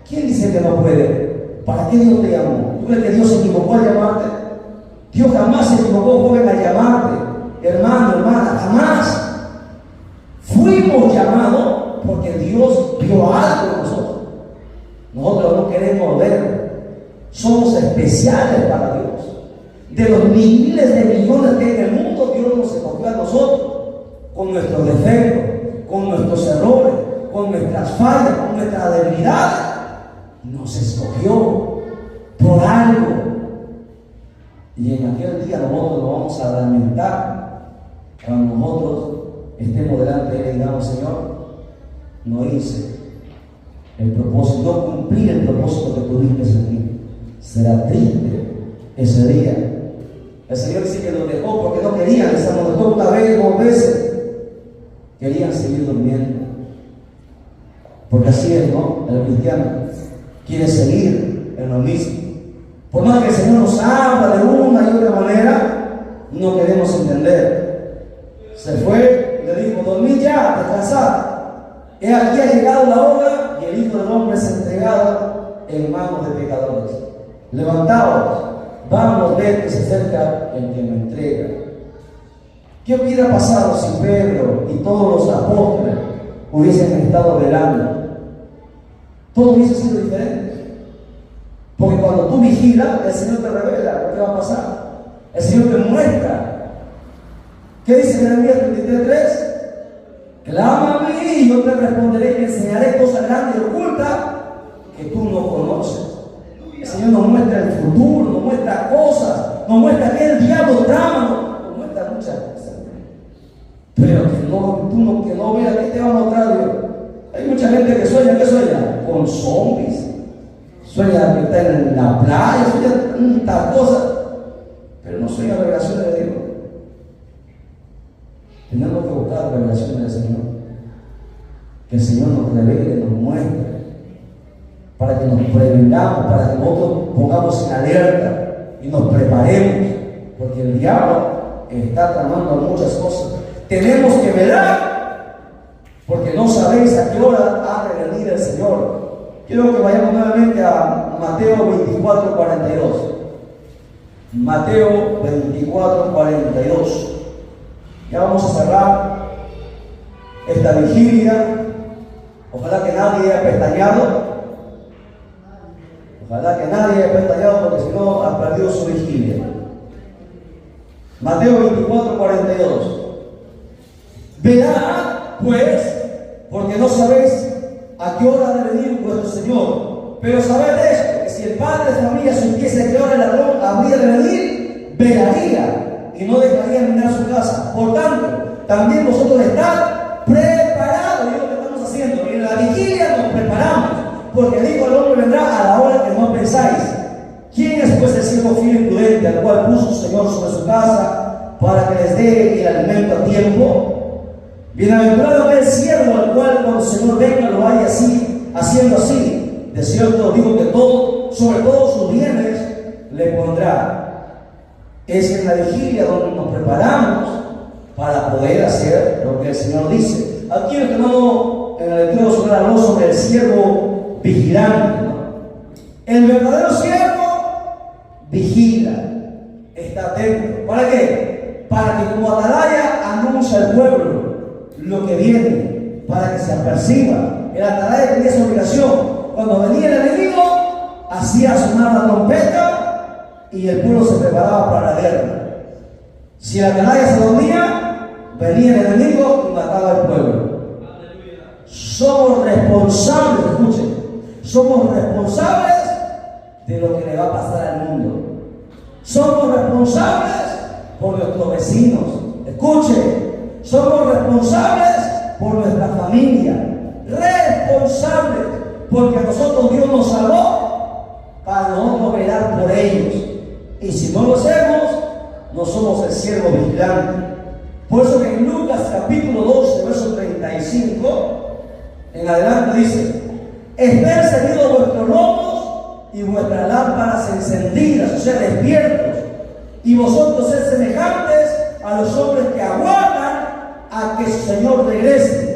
¿Quién dice que no puede? ¿Para qué Dios te llamó? ¿Tú crees que Dios se equivocó al llamarte? Dios jamás se equivocó, joven, al llamarte. Hermano, hermana, jamás. Fuimos llamados porque Dios vio algo en nosotros. Nosotros no queremos ver. Somos especiales para Dios. De los miles de millones que hay en el mundo, Dios nos escogió a nosotros con nuestros defectos, con nuestros errores, con nuestras fallas, con nuestra debilidad. Nos escogió por algo. Y en aquel día nosotros nos vamos a lamentar cuando nosotros estemos delante de Él y digamos, Señor, no hice el propósito, no cumplí el propósito que tuviste en mí. Será triste ese día. El Señor dice que nos dejó porque no querían, se nos dejó una vez, 2 veces. Querían seguir durmiendo. Porque así es, ¿no? El cristiano quiere seguir en lo mismo. Por más que el Señor nos habla de una y otra manera, no queremos entender. Se fue, le dijo, dormid ya, descansad. He aquí ha llegado la hora y el Hijo del Hombre es entregado en manos de pecadores. Levantaos, vamos, ver que se acerca el que me entrega. ¿Qué hubiera pasado si Pedro y todos los apóstoles hubiesen estado velando? Todo hubiese sido diferente. Porque cuando tú vigilas, el Señor te revela lo que va a pasar. El Señor te muestra. ¿Qué dice Jeremías 33:3? Clama a mí y yo te responderé y te enseñaré cosas grandes y ocultas que tú no conoces. El Señor nos muestra el futuro, nos muestra cosas, nos muestra que el diablo trama, nos muestra muchas cosas. Pero que no veas, ¿qué te va a mostrar Dios? Hay mucha gente que sueña, ¿qué sueña? Con zombies. Sueña que está en la playa, sueña tantas cosas, pero no sueña revelaciones de Dios. Tenemos que buscar revelaciones del Señor. Que el Señor nos revele, nos muestre, para que nos prevengamos, para que nosotros pongamos en alerta y nos preparemos, porque el diablo está tramando muchas cosas. Tenemos que velar, porque no sabéis a qué hora ha de venir el Señor. Quiero que vayamos nuevamente a Mateo 24:42. Mateo 24:42. Ya vamos a cerrar esta vigilia. Ojalá que nadie haya pestañeado. Ojalá que nadie haya pestañeado, porque si no, ha perdido su vigilia. Mateo 24:42. Velad, pues, porque no sabéis a qué hora ha de venir vuestro Señor. Pero sabed esto, que si el padre de familia supiese a qué hora el ladrón habría de venir, velaría y no dejaría minar su casa. Por tanto, también vosotros estad preparados. Y es lo que estamos haciendo. En la vigilia nos preparamos, porque el Hijo del Hombre vendrá a la hora que no pensáis. ¿Quién es pues el siervo fiel y prudente, al cual puso su Señor sobre su casa, para que les dé el alimento a tiempo? Bienaventurado aquel siervo al cual cuando el Señor venga lo haya así, haciendo así. De cierto os digo que todo sobre todos sus bienes le pondrá. Es en la vigilia donde nos preparamos para poder hacer lo que el Señor dice. Aquí el hermano en la lectura devocional habló sobre el siervo vigilante, ¿no? El verdadero siervo vigila, está atento. ¿Para qué? Para que como atalaya anuncia al pueblo lo que viene, para que se aperciba. El atalaya tenía esa obligación. Cuando venía el enemigo, hacía sonar la trompeta y el pueblo se preparaba para la guerra. Si el atalaya se dormía, venía el enemigo y mataba al pueblo. Somos responsables, escuchen, somos responsables de lo que le va a pasar al mundo. Somos responsables por nuestros vecinos. Escuchen, somos responsables por nuestra familia. Responsables, porque a nosotros Dios nos salvó para nosotros velar por ellos. Y si no lo hacemos, no somos el siervo vigilante. Por eso que en Lucas capítulo 12, verso 35 en adelante dice: estén encendidos vuestros lomos y vuestras lámparas encendidas, o sea, despiertos, y vosotros sed semejantes a los hombres que aguardan a que su Señor regrese.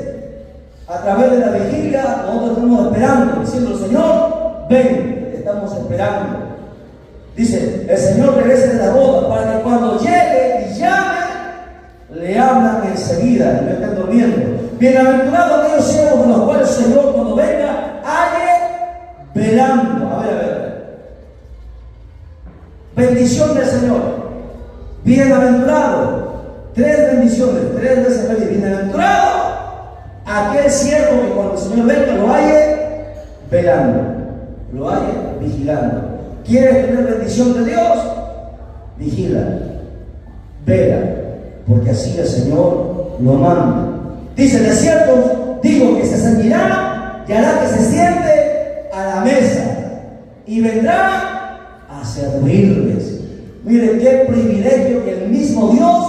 A través de la vigilia nosotros estamos esperando, diciendo: Señor, ven, te estamos esperando. Dice: el Señor regrese de la boda, para que cuando llegue y llame, le hablan enseguida y no estén durmiendo. Bienaventurados aquellos siervos de los cuales el Señor, cuando venga, halle velando. A ver. Bendición del Señor. Bienaventurado. Tres bendiciones, tres veces feliz. Bienaventurado aquel siervo que cuando el Señor venga lo halle velando, lo halle vigilando. ¿Quieres tener bendición de Dios? Vigila, vela, porque así el Señor lo manda. Dice: de cierto digo que se ceñirá y hará que se siente a la mesa y vendrá a servirles. Miren qué privilegio que el mismo Dios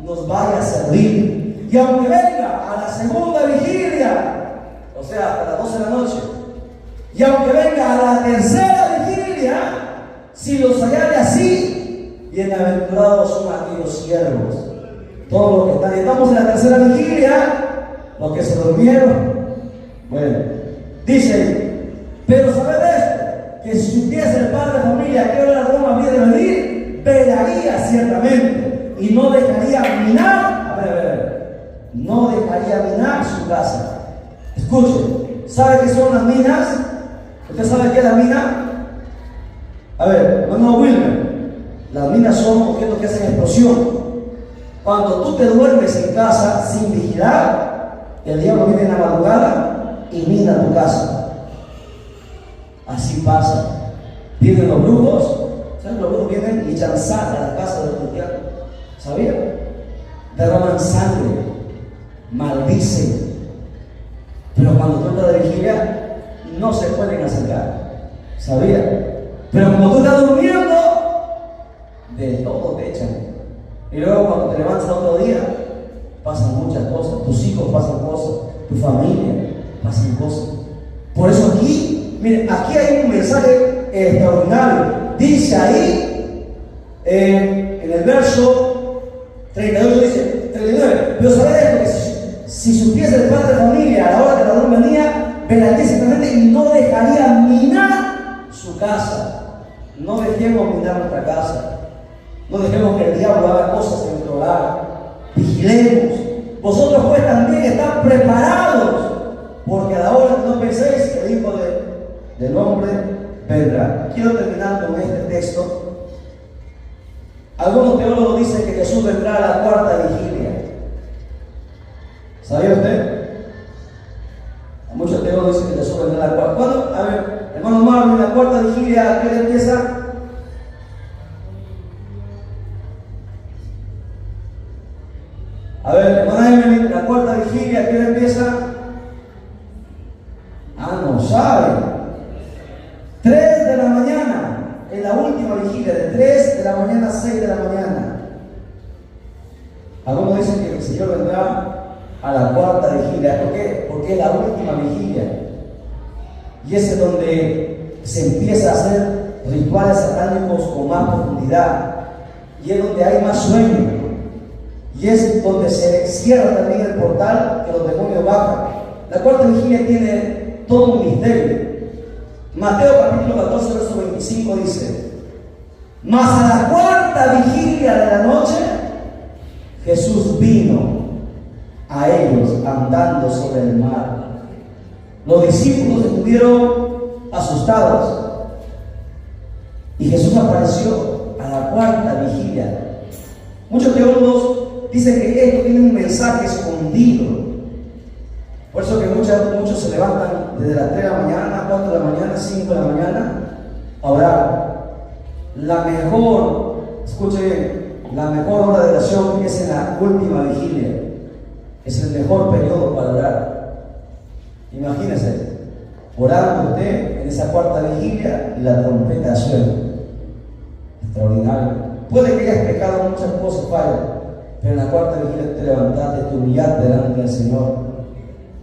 nos vaya a servir. Y aunque venga a la segunda vigilia, o sea, hasta las 12 de la noche, y aunque venga a la tercera vigilia, si los hallare así, bienaventurados son aquellos siervos. Todos los que estamos en la tercera vigilia, los que se durmieron, bueno, dice: pero sabed esto, que si supiese el padre de familia que hora la Roma había de venir, velaría ciertamente y no dejaría minar, no dejaría minar su casa. Escuchen, ¿sabe qué son las minas? ¿Usted sabe qué es la mina? A ver, hermano Wilmer, las minas son objetos que hacen explosión. Cuando tú te duermes en casa sin vigilar, el diablo viene en la madrugada y mina tu casa. Así pasa. Vienen los brujos, ¿sabes? Los brujos vienen y echan sal a la casa de los cristianos. ¿Sabía? Derraman sangre, maldicen. Pero cuando tú estás de vigilia, no se pueden acercar. ¿Sabía? Pero como tú estás durmiendo, de todo te echan. Y luego cuando te levantas otro día, pasan muchas cosas. Tus hijos pasan cosas, tu familia pasan cosas. Por eso aquí, miren, aquí hay un mensaje extraordinario. Dice ahí, en el verso 38, dice 39: pero sabed esto, que si supiese el padre de familia a la hora que la ladrón venía, velaría ciertamente y no dejaría minar su casa. No dejemos minar nuestra casa. No dejemos que el diablo haga cosas en nuestro hogar. Vigilemos. Vosotros pues también están preparados, porque a la hora que no penséis que el Hijo del Hombre vendrá. Quiero terminar con este texto. Algunos teólogos dicen que Jesús vendrá a la cuarta vigilia. ¿Sabía usted? Muchos teólogos dicen que Jesús vendrá a la cuarta. ¿Cuándo? A ver, hermano Marvin, la cuarta vigilia, ¿a qué hora empieza? A ver, hermana Evelyn, la cuarta vigilia, ¿a qué hora empieza? No sabe. 3 de la mañana, en la última vigilia, de 3 de la mañana a 6 de la mañana. Algunos dicen que el Señor vendrá a la cuarta vigilia. ¿Por qué? Porque es la última vigilia. Y ese es donde se empieza a hacer rituales satánicos con más profundidad, y es donde hay más sueño, y es donde se cierra también el portal que los demonios bajan. La cuarta vigilia tiene todo un misterio. Mateo capítulo 14, verso 25 dice: mas a la cuarta vigilia de la noche, Jesús vino a ellos andando sobre el mar. Los discípulos estuvieron asustados, y Jesús apareció a la cuarta vigilia. Muchos teólogos dicen que esto tiene un mensaje escondido. Por eso que muchos se levantan desde las 3 de la mañana, 4 de la mañana, 5 de la mañana a orar. La mejor, escuche, la mejor hora de oración es en la última vigilia. Es el mejor periodo para orar. Imagínense, orando usted en esa cuarta vigilia y la trompeta suena. Extraordinario. Puede que hayas pecado muchas cosas, Padre, pero en la cuarta vigilia te levantaste, te humillaste delante del Señor.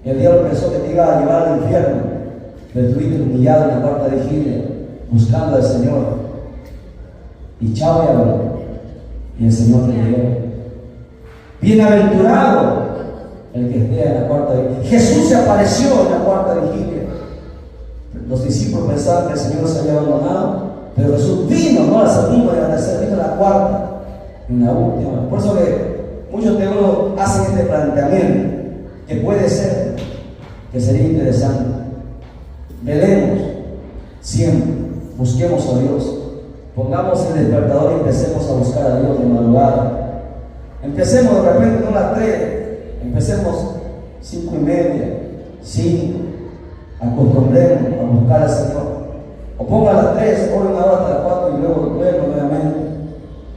Y el diablo pensó que te iba a llevar al infierno, pero estuviste humillado en la cuarta vigilia, buscando al Señor. Y chao, diablo. Y el Señor te dio. Bienaventurado el que esté en la cuarta vigilia. Jesús se apareció en la cuarta vigilia. Los discípulos pensaban que el Señor se había abandonado, pero Jesús vino, no a la segunda y a la tercera, vino a la cuarta, en la última. Por eso que muchos teólogos hacen este planteamiento, que puede ser, que sería interesante. Velemos siempre, busquemos a Dios, pongamos el despertador y empecemos a buscar a Dios de madrugada. Empecemos de repente no a las 3, empecemos 5:30, 5. Acostumbremos a buscar al Señor. O ponga a las 3, ore una hora hasta las 4 y luego duermo nuevamente.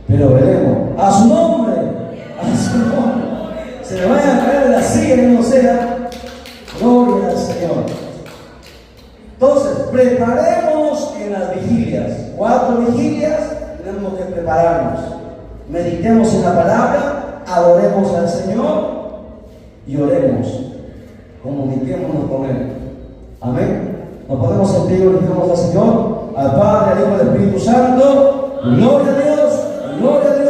Pero veremos a su nombre, a su nombre. Se le vayan a caer de la silla y no sea. Gloria al Señor. Entonces, preparémonos en las vigilias. 4 vigilias tenemos que prepararnos. Meditemos en la palabra, adoremos al Señor y oremos. Comuniquémonos con Él. Amén. Nos ponemos en pie y glorificamos al Señor, al Padre, al Hijo y al Espíritu Santo. Gloria a Dios, gloria a Dios.